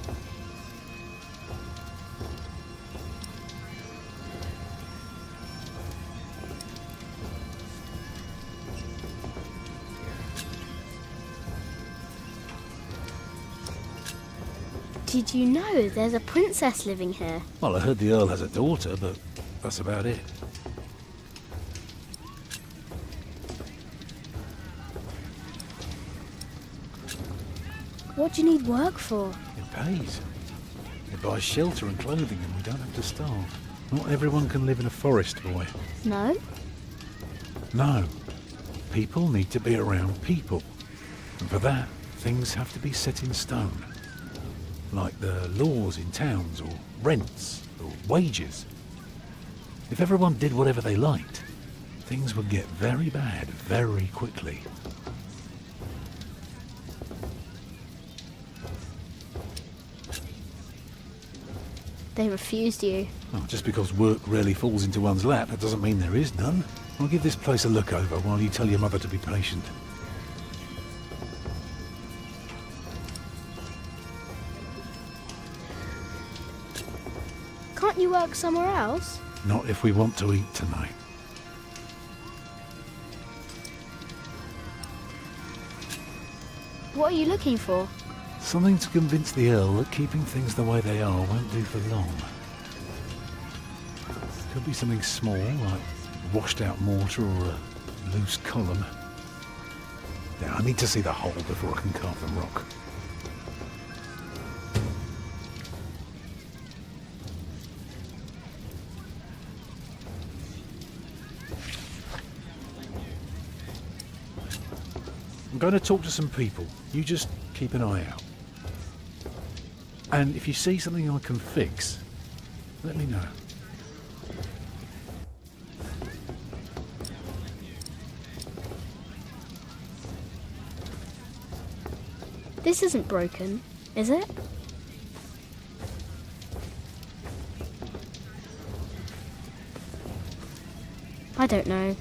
Did you know there's a princess living here? Well, I heard the Earl has a daughter, but that's about it. What do you need work for? It pays. It buys shelter and clothing and we don't have to starve. Not everyone can live in a forest, boy. No? No. People need to be around people. And for that, things have to be set in stone. Like the laws in towns, or rents, or wages. If everyone did whatever they liked, things would get very bad very quickly. They refused you. Oh, just because work rarely falls into one's lap, that doesn't mean there is none. I'll give this place a look over while you tell your mother to be patient. Can't you work somewhere else? Not if we want to eat tonight. What are you looking for? Something to convince the Earl that keeping things the way they are won't do for long. Could be something small, like washed out mortar or a loose column. Now, I need to see the hole before I can carve the rock. I'm going to talk to some people. You just keep an eye out. And if you see something I can fix, let me know. This isn't broken, is it? I don't know.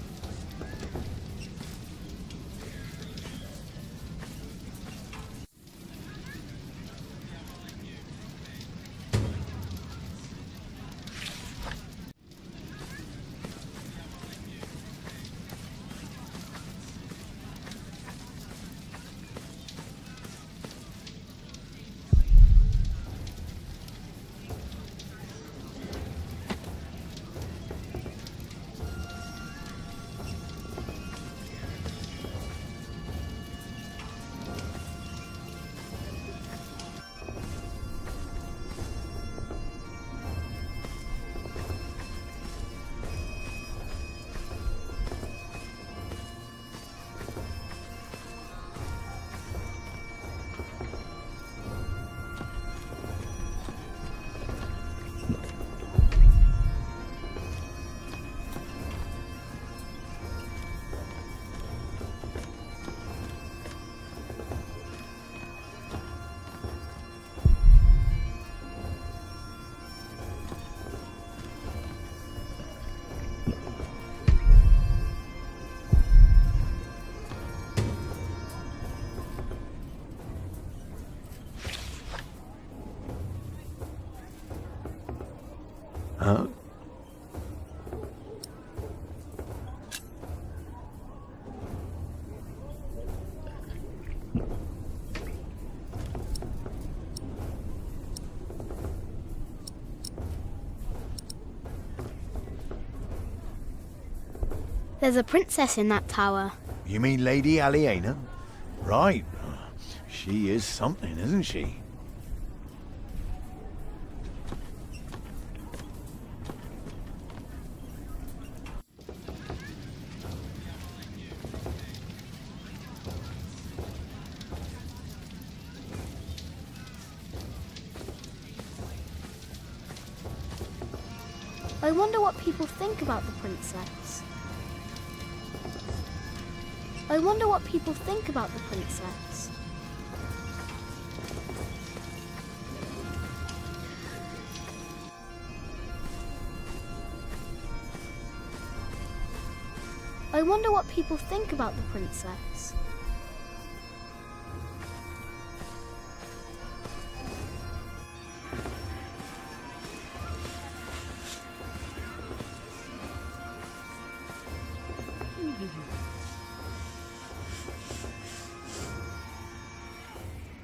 Huh? There's a princess in that tower. You mean Lady Aliena? Right. She is something, isn't she? wonder what people think about the princess. I wonder what people think about the princess. I wonder what people think about the princess.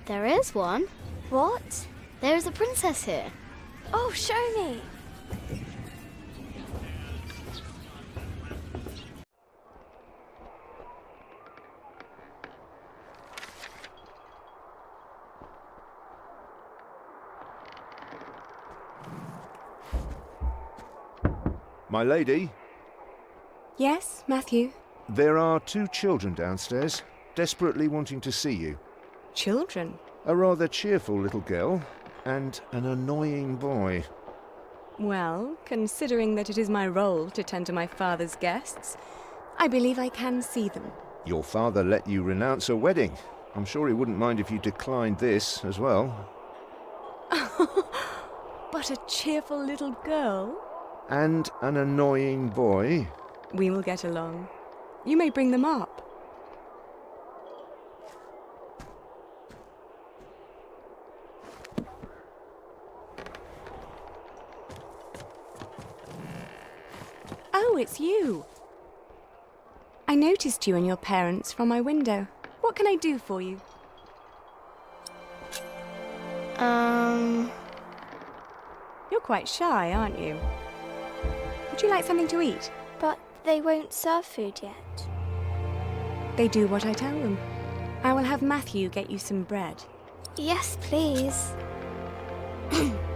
There is one. What? There is a princess here. Oh, show me. My lady, Yes, Matthew? there are 2 children downstairs, desperately wanting to see you. Children? A rather cheerful little girl, and an annoying boy. Well, considering that it is my role to tend to my father's guests, I believe I can see them. Your father let you renounce a wedding. I'm sure he wouldn't mind if you declined this as well. But a cheerful little girl? And an annoying boy. We will get along. You may bring them up. Oh, it's you. I noticed you and your parents from my window. What can I do for you? You're quite shy, aren't you? Would you like something to eat? But they won't serve food yet. They do what I tell them. I will have Matthew get you some bread. Yes, please.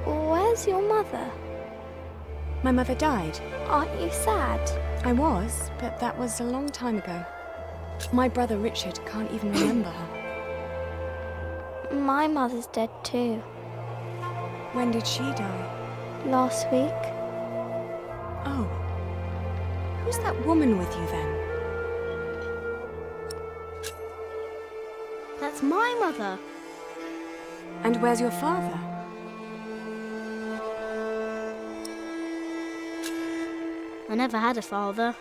Where's your mother? My mother died. Aren't you sad? I was, but that was a long time ago. My brother Richard can't even remember her. My mother's dead too. When did she die? Last week. Oh. Who's that woman with you then? That's my mother. And where's your father? I never had a father.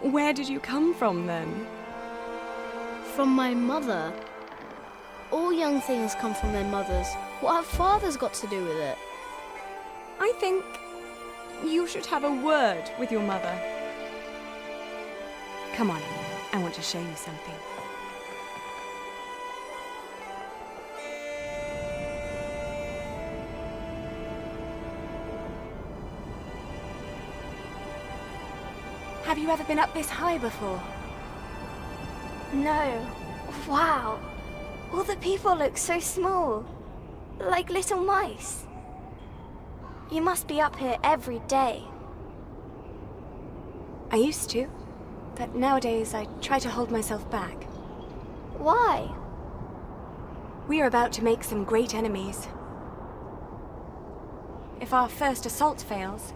Where did you come from then? From my mother. All young things come from their mothers. What have fathers got to do with it? I think you should have a word with your mother. Come on, I want to show you something. Have you ever been up this high before? No. Wow. All the people look so small. Like little mice. You must be up here every day. I used to, but nowadays I try to hold myself back. Why? We are about to make some great enemies. If our first assault fails,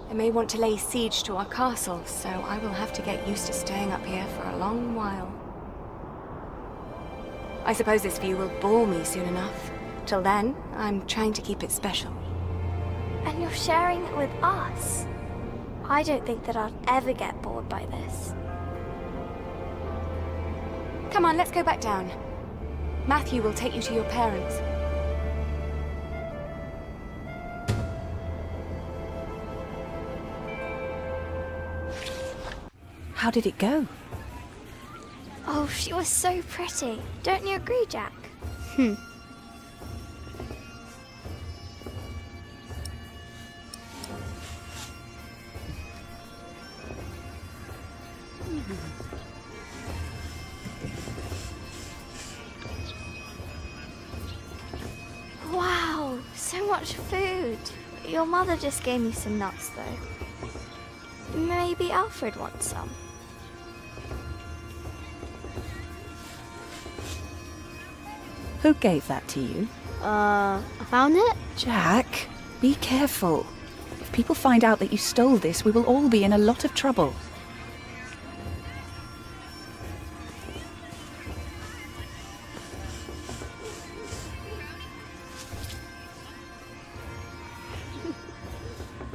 they may want to lay siege to our castle, so I will have to get used to staying up here for a long while. I suppose this view will bore me soon enough. Till then, I'm trying to keep it special. And you're sharing it with us. I don't think that I'll ever get bored by this. Come on, let's go back down. Matthew will take you to your parents. How did it go? Oh, she was so pretty. Don't you agree, Jack? Wow, so much food. Your mother just gave me some nuts, though. Maybe Alfred wants some. Who gave that to you? A Found it? Jack, be careful. If people find out that you stole this, we will all be in a lot of trouble.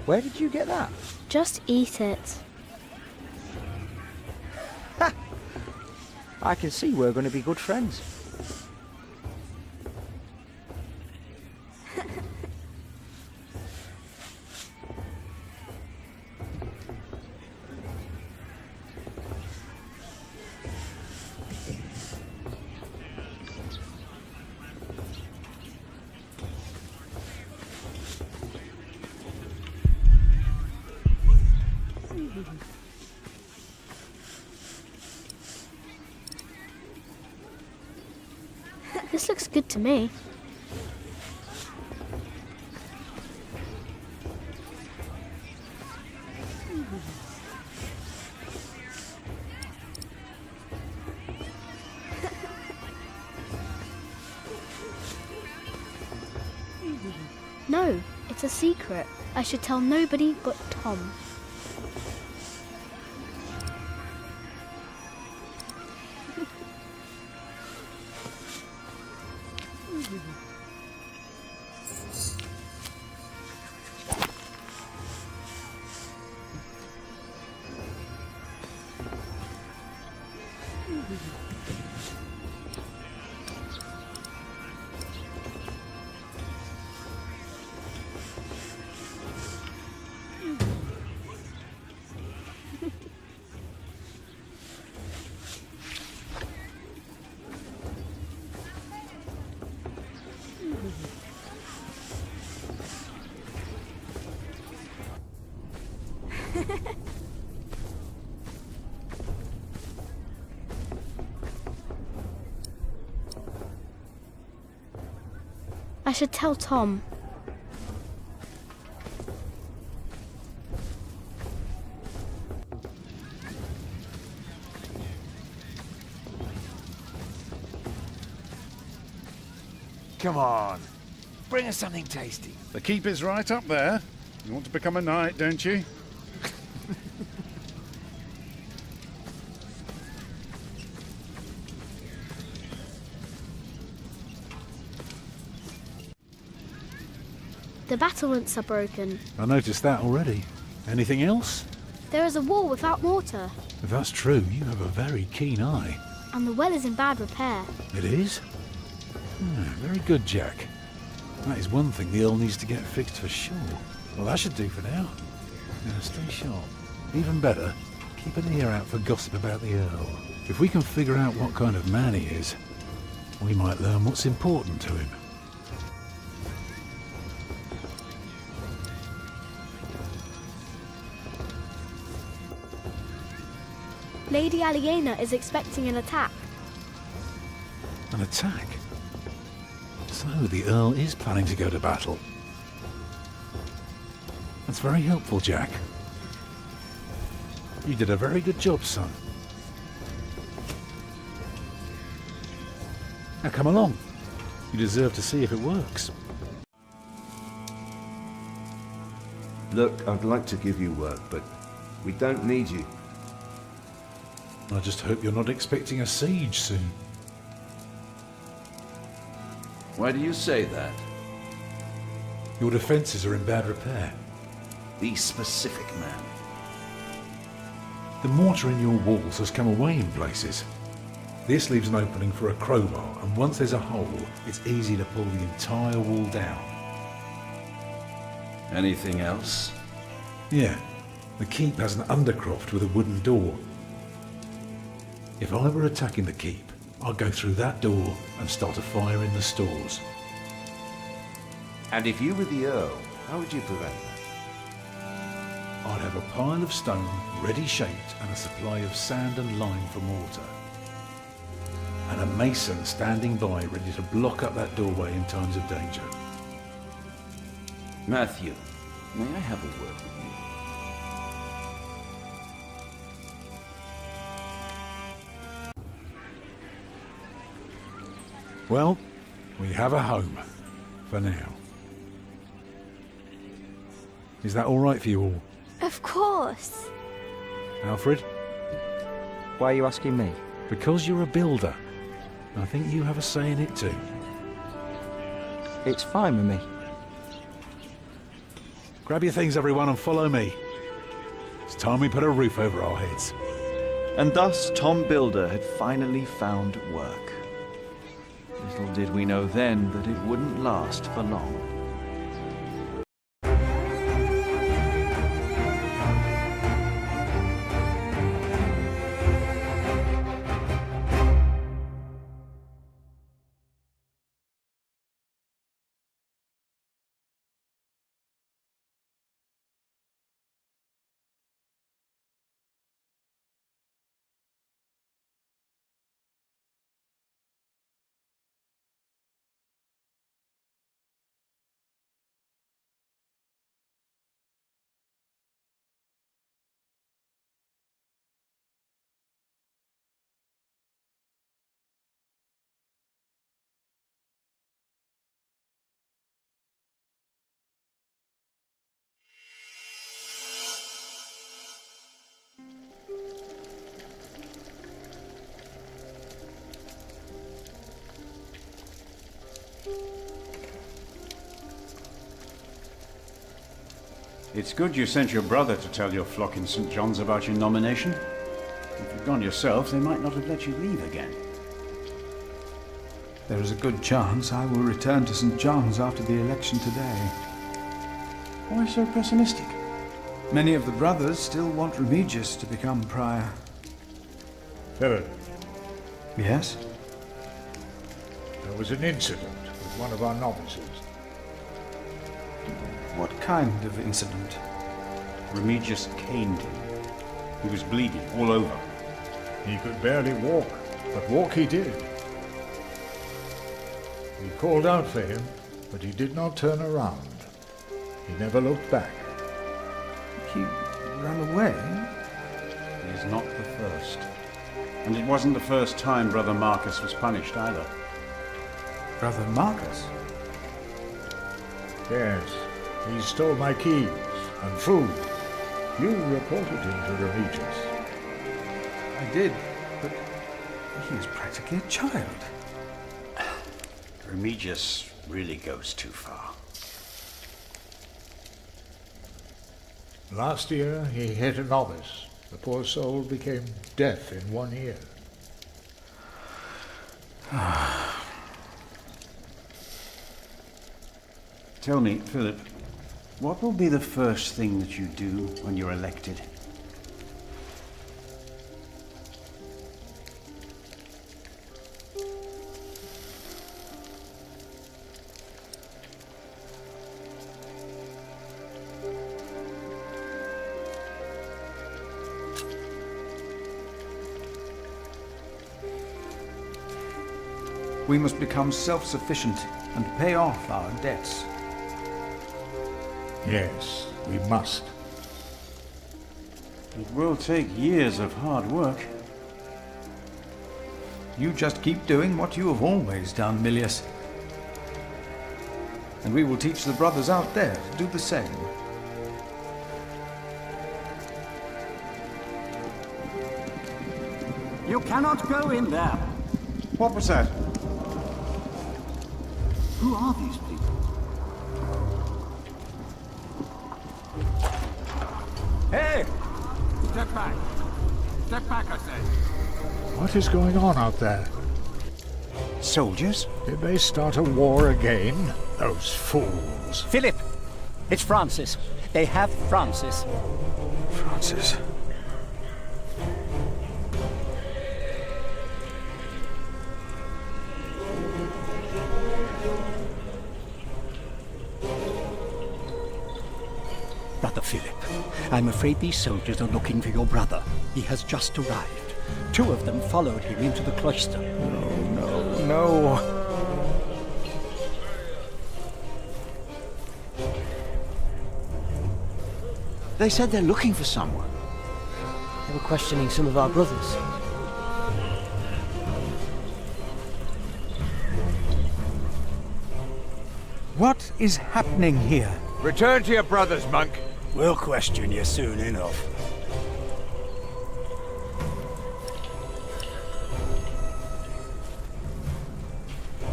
Where did you get that? Just eat it. I can see we're going to be good friends. This looks good to me. No, it's a secret. I should tell nobody but Tom. I should tell Tom. Come on. Bring us something tasty. The keep is right up there. You want to become a knight, don't you? The battlements are broken. I noticed that already. Anything else? There is a wall without mortar, If that's true, you have a very keen eye. and the well is in bad repair. It is? Very good, Jack. That is one thing the Earl needs to get fixed for sure. Well, that should do for now. Now, stay sharp. Even better, keep an ear out for gossip about the Earl. If we can figure out what kind of man he is, we might learn what's important to him. Lady Aliena is expecting an attack. An attack? So the Earl is planning to go to battle. That's very helpful, Jack. You did a very good job, son. Now come along. You deserve to see if it works. Look, I'd like to give you work, but we don't need you. I just hope you're not expecting a siege soon. Why do you say that? Your defences are in bad repair. Be specific, man. The mortar in your walls has come away in places. This leaves an opening for a crowbar, and once there's a hole, it's easy to pull the entire wall down. Anything else? Yeah, the keep has an undercroft with a wooden door. If I were attacking the keep, I'd go through that door and start a fire in the stores. And if you were the Earl, how would you prevent that? I'd have a pile of stone ready shaped and a supply of sand and lime for mortar. And a mason standing by ready to block up that doorway in times of danger. Matthew, may I have a word with you? Well, we have a home, for now. Is that all right for you all? Of course. Alfred? Why are you asking me? Because you're a builder. I think you have a say in it too. It's fine with me. Grab your things, everyone, and follow me. It's time we put a roof over our heads. And thus Tom Builder had finally found work. Little did we know then that it wouldn't last for long. It's good you sent your brother to tell your flock in St. John's about your nomination. If you'd gone yourself, they might not have let you leave again. There is a good chance I will return to St. John's after the election today. Why so pessimistic? Many of the brothers still want Remigius to become prior. Philip, Yes? there was an incident with one of our novices. What kind of incident? Remigius caned him. He was bleeding all over. He could barely walk, but walk he did. We called out for him, but he did not turn around. He never looked back. He ran away? He is not the first. And it wasn't the first time Brother Marcus was punished either. Brother Marcus? Yes, he stole my keys and food. You reported him to Remigius. I did, but he is practically a child. Remigius really goes too far. Last year, he hit a novice. The poor soul became deaf in one ear. Tell me, Philip, what will be the first thing that you do when you're elected? We must become self-sufficient and pay off our debts. Yes, we must. It will take years of hard work. You just keep doing what you have always done, Milius. And we will teach the brothers out there to do the same. You cannot go in there. What was that? Who are these people? Hey! Step back. Step back, I say. What is going on out there? Soldiers? Did they start a war again? Those fools. Philip! It's Francis. They have Francis. Francis? Brother Philip, I'm afraid these soldiers are looking for your brother. He has just arrived. 2 of them followed him into the cloister. No. They said they're looking for someone. They were questioning some of our brothers. What is happening here? Return to your brothers, monk. We'll question you soon enough.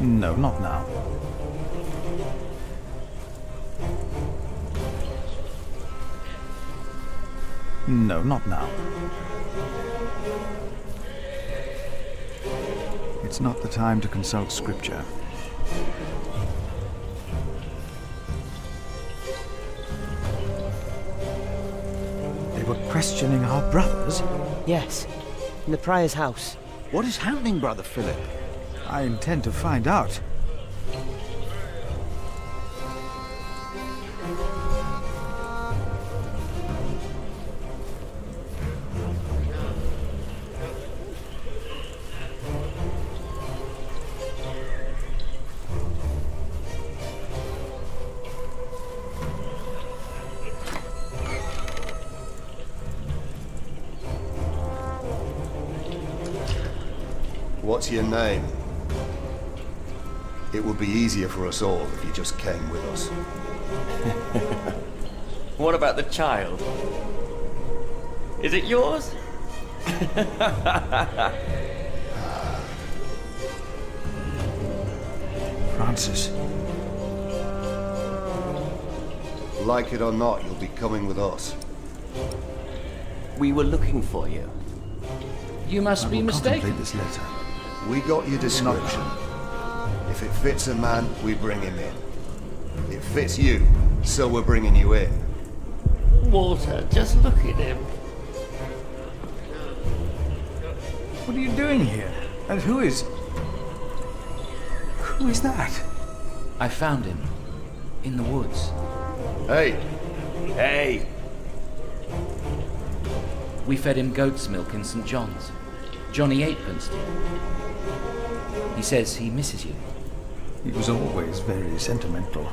No, not now. No, not now. It's not the time to consult scripture. They were questioning our brothers? Yes, in the Prior's house. What is happening, Brother Philip? I intend to find out. What's your name? It would be easier for us all if you just came with us. What about the child? Is it yours? Francis. Like it or not, you'll be coming with us. We were looking for you. You must be mistaken. Contemplate this letter. We got your description. If it fits a man, we bring him in. It fits you, so we're bringing you in. Walter, just look at him. What are you doing here? And who is... Who is that? I found him. In the woods. Hey! Hey! We fed him goat's milk in St. John's. Johnny Eightpence did. He says he misses you. He was always very sentimental.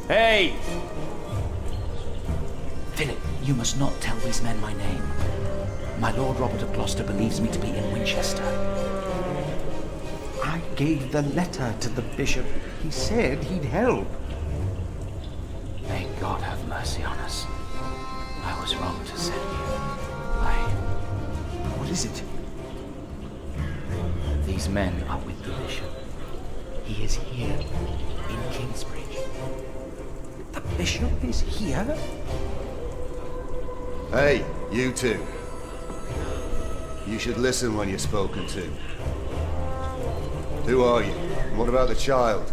Hey! Philip, you must not tell these men my name. My Lord Robert of Gloucester believes me to be in Winchester. I gave the letter to the bishop. He said he'd help. May God have mercy on us. I was wrong to send you. What is it? These men are with the bishop. He is here, in Kingsbridge. The bishop is here? Hey, you two. You should listen when you're spoken to. Who are you? And what about the child?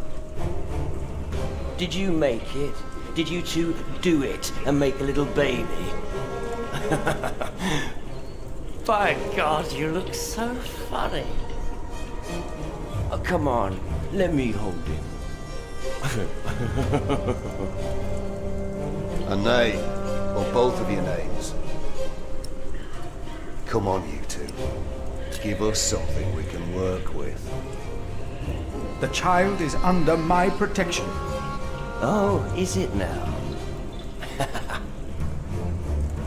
Did you make it? Did you two do it and make a little baby? By God, you look so funny. Oh, come on, let me hold him. A name, or both of your names. Come on, you two. Give us something we can work with. The child is under my protection. Oh, is it now?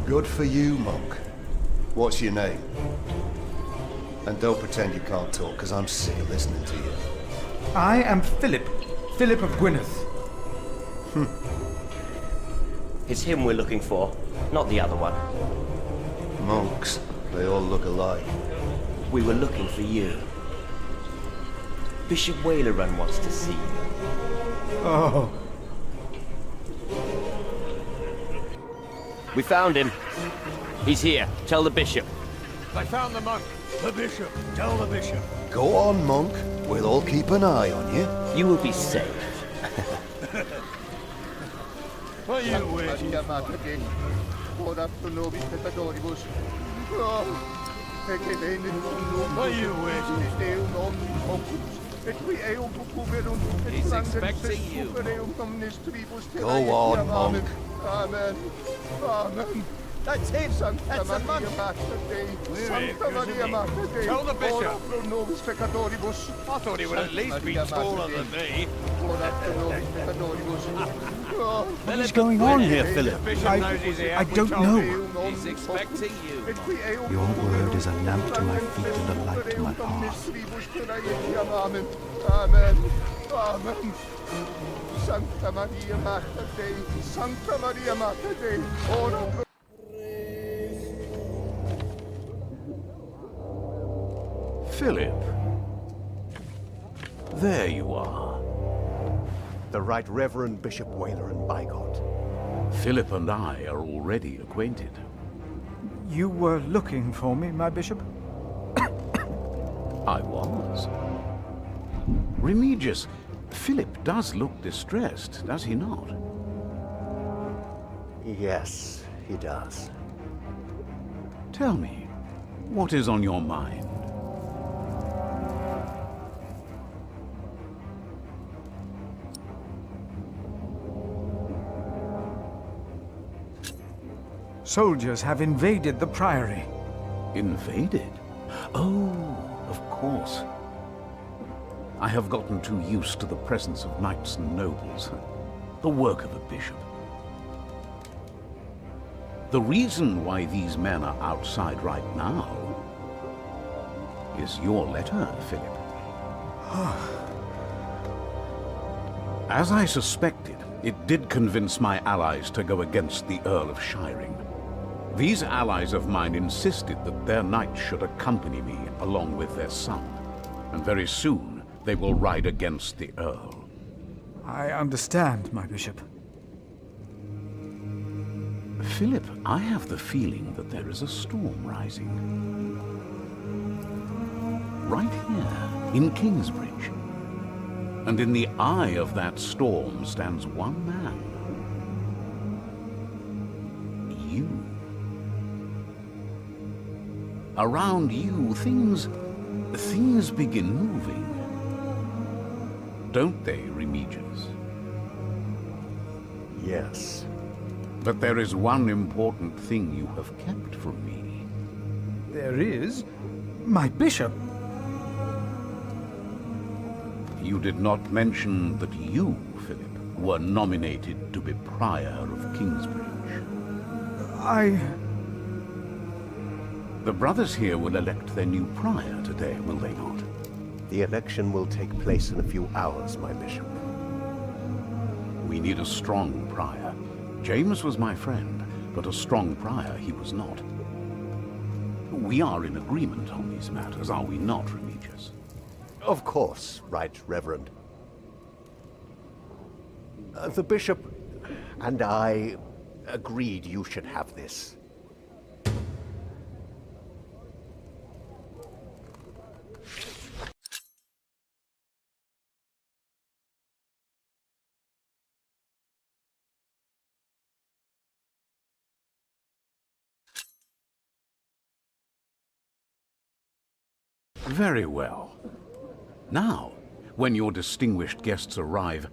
Good for you, monk. What's your name? And don't pretend you can't talk, because I'm sick of listening to you. I am Philip. Philip of Gwynedd. It's him we're looking for, not the other one. Monks, they all look alike. We were looking for you. Bishop Wailerun wants to see you. Oh. We found him. He's here. Tell the bishop. I found the monk. The bishop. Tell the bishop. Go on, monk. We'll all keep an eye on you. You will be safe. Are you waiting? Are you waiting? He's expecting you. Go on, monk. Amen. Amen. That's him. That's the monk. Tell the bishop. I thought he would at least be taller than me. What is going on here, Philip? I don't know. He's expecting you. Your word is a lamp to my feet and a light to my path. Amen. Amen. Sancta Maria Mater Dei, Sancta Maria Mater Dei, ora pro... Philip. There you are. The Right Reverend Bishop Wayland Bygott. Philip and I are already acquainted. You were looking for me, my bishop? I was. Remigius, Philip does look distressed, does he not? Yes, he does. Tell me, what is on your mind? Soldiers have invaded the priory. Invaded? Oh, of course. I have gotten too used to the presence of knights and nobles. The work of a bishop. The reason why these men are outside right now is your letter, Philip. As I suspected, it did convince my allies to go against the Earl of Shiring. These allies of mine insisted that their knights should accompany me along with their son, and very soon they will ride against the Earl. I understand, my bishop. Philip, I have the feeling that there is a storm rising. Right here, in Kingsbridge. And in the eye of that storm stands one man. You. Around you, things begin moving. Don't they, Remigius? Yes. But there is one important thing you have kept from me. There is? My bishop? You did not mention that you, Philip, were nominated to be Prior of Kingsbridge. The brothers here will elect their new prior today, will they not? The election will take place in a few hours, my bishop. We need a strong prior. James was my friend, but a strong prior he was not. We are in agreement on these matters, are we not, Remigius? Of course, Right Reverend. The bishop and I agreed you should have this. Very well. Now, when your distinguished guests arrive,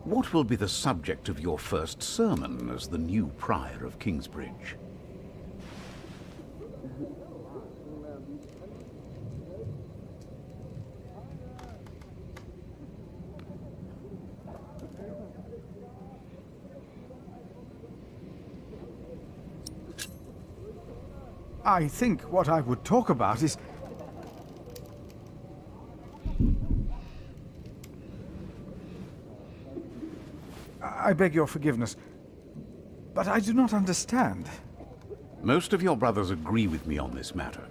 what will be the subject of your first sermon as the new Prior of Kingsbridge? I think what I would talk about is... I beg your forgiveness, but I do not understand. Most of your brothers agree with me on this matter.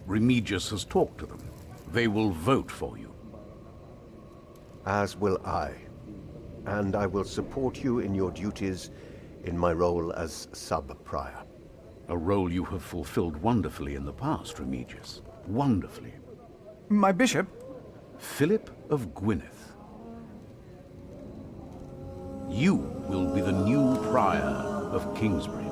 Remigius has talked to them. They will vote for you. As will I. And I will support you in your duties in my role as sub-prior. A role you have fulfilled wonderfully in the past, Remigius. Wonderfully. My bishop? Philip of Gwynedd. You will be the new Prior of Kingsbridge.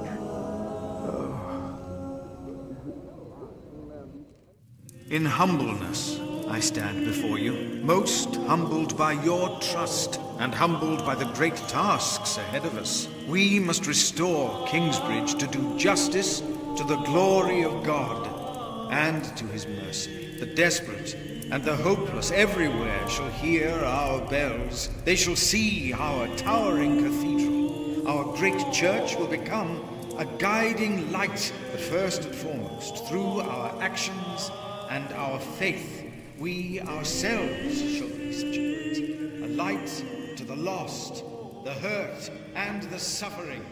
In humbleness, I stand before you, most humbled by your trust and humbled by the great tasks ahead of us. We must restore Kingsbridge to do justice to the glory of God and to his mercy. The desperate and the hopeless everywhere shall hear our bells. They shall see our towering cathedral. Our great church will become a guiding light, but first and foremost, through our actions and our faith, we ourselves shall be such a light the lost, the hurt, and the suffering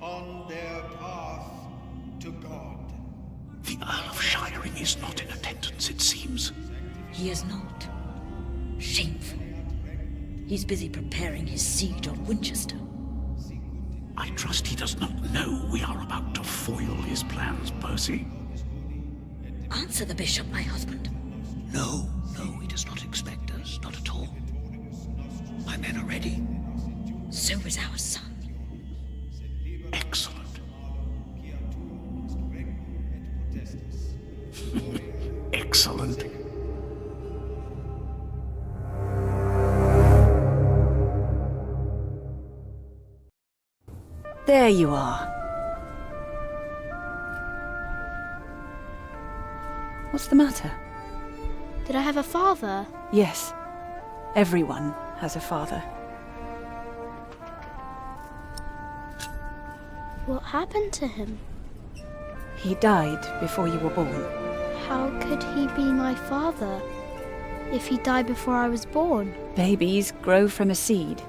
on their path to God. The Earl of Shiring is not in attendance, it seems. He is not. Shameful. He's busy preparing his siege on Winchester. I trust he does not know we are about to foil his plans, Percy. Answer the bishop, my husband. No, he does not expect us, not at all. My men are ready. So is our son. Excellent. Excellent. There you are. What's the matter? Did I have a father? Yes. Everyone has a father. What happened to him? He died before you were born. How could he be my father if he died before I was born? Babies grow from a seed.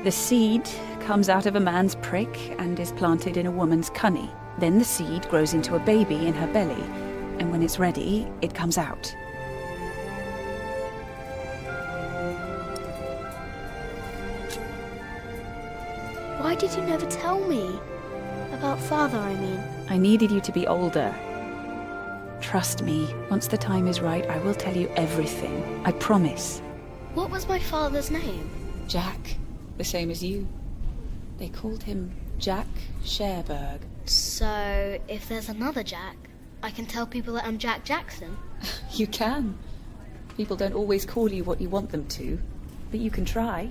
The seed comes out of a man's prick and is planted in a woman's cunny. Then the seed grows into a baby in her belly, and when it's ready, it comes out. Why did you never tell me? About father, I mean. I needed you to be older. Trust me, once the time is right, I will tell you everything. I promise. What was my father's name? Jack, the same as you. They called him Jack Sherberg. So, if there's another Jack, I can tell people that I'm Jack Jackson? You can. People don't always call you what you want them to, but you can try.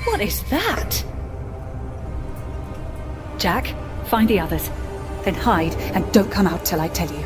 What is that? Jack, find the others. Then hide and don't come out till I tell you.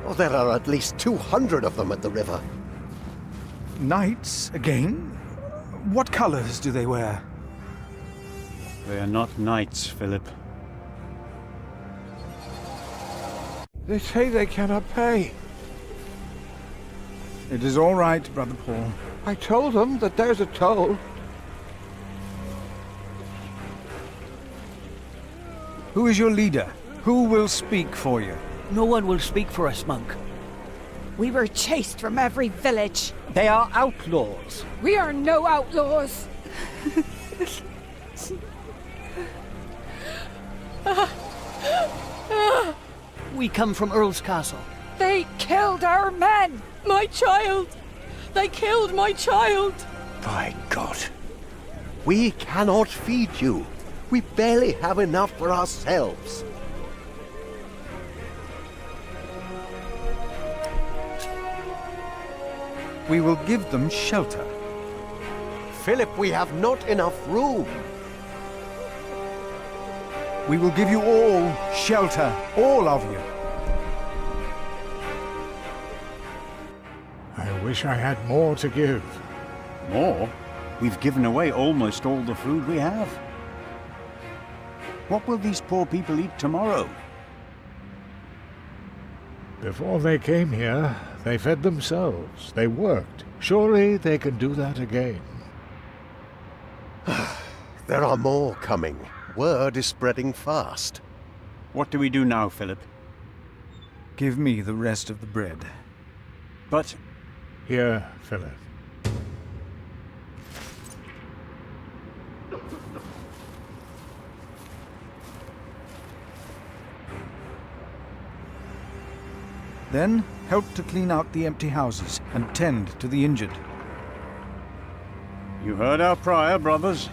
Oh, there are at least 200 of them at the river. Knights again? What colors do they wear? They are not knights, Philip. They say they cannot pay. It is all right, Brother Paul. I told them that there's a toll. Who is your leader? Who will speak for you? No one will speak for us, monk. We were chased from every village. They are outlaws. We are no outlaws. We come from Earl's Castle. They killed our men! My child! They killed my child! By God. We cannot feed you. We barely have enough for ourselves. We will give them shelter. Philip, we have not enough room. We will give you all shelter, all of you. I wish I had more to give. More? We've given away almost all the food we have. What will these poor people eat tomorrow? Before they came here, they fed themselves. They worked. Surely they can do that again. There are more coming. Word is spreading fast. What do we do now, Philip? Give me the rest of the bread. But... Here, Philip. Then help to clean out the empty houses and tend to the injured. You heard our prior, brothers.